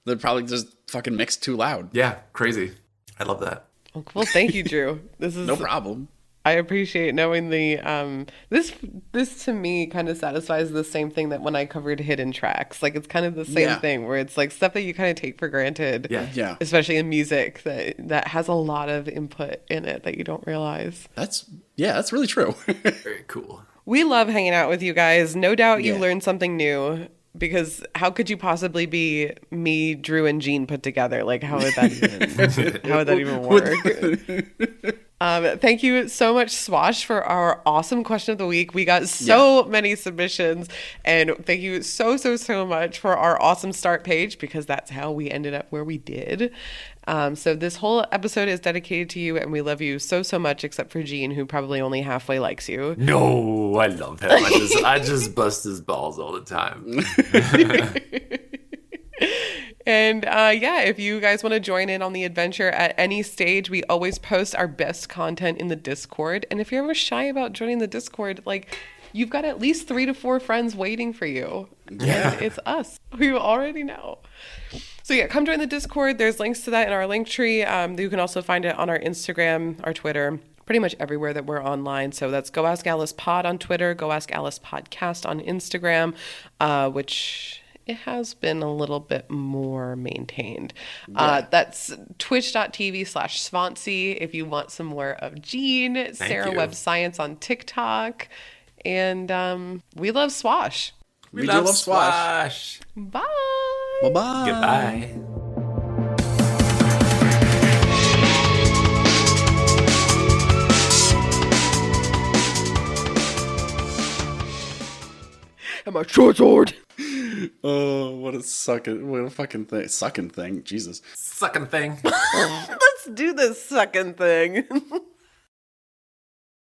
They're probably just fucking mixed too loud. Yeah, crazy. I love that. Well, cool. Thank you, Drew. This is No problem. I appreciate knowing the this to me kind of satisfies the same thing that when I covered hidden tracks. Like it's kind of the same thing where it's like stuff that you kind of take for granted. Yeah. Especially in music that has a lot of input in it that you don't realize. That's really true. Very cool. We love hanging out with you guys. No doubt you Yeah. learned something new. Because how could you possibly be me, Drew, and Gene put together? Like, how would that even work? Thank you so much, Swash, for our awesome question of the week. We got so many submissions, and thank you so much for our awesome start page, because that's how we ended up where we did. So this whole episode is dedicated to you, and we love you so much, except for Gene, who probably only halfway likes you. No, I love him. I just bust his balls all the time. And if you guys want to join in on the adventure at any stage, we always post our best content in the Discord. And if you're ever shy about joining the Discord, like, you've got at least 3 to 4 friends waiting for you. Yeah. And it's us, who you already know. So yeah, come join the Discord. There's links to that in our link tree. You can also find it on our Instagram, our Twitter, pretty much everywhere that we're online. So that's Go Ask Alice Pod on Twitter, Go Ask Alice Podcast on Instagram, which it has been a little bit more maintained. That's twitch.tv/Swansea if you want some more of Gene, Sarah you. Webb Science on TikTok. And we love Swash. We do love Swash. Bye. Bye-bye. Goodbye. And my short sword. Oh, what a fucking thing. Sucking thing. Jesus. Sucking thing. Let's do this sucking thing.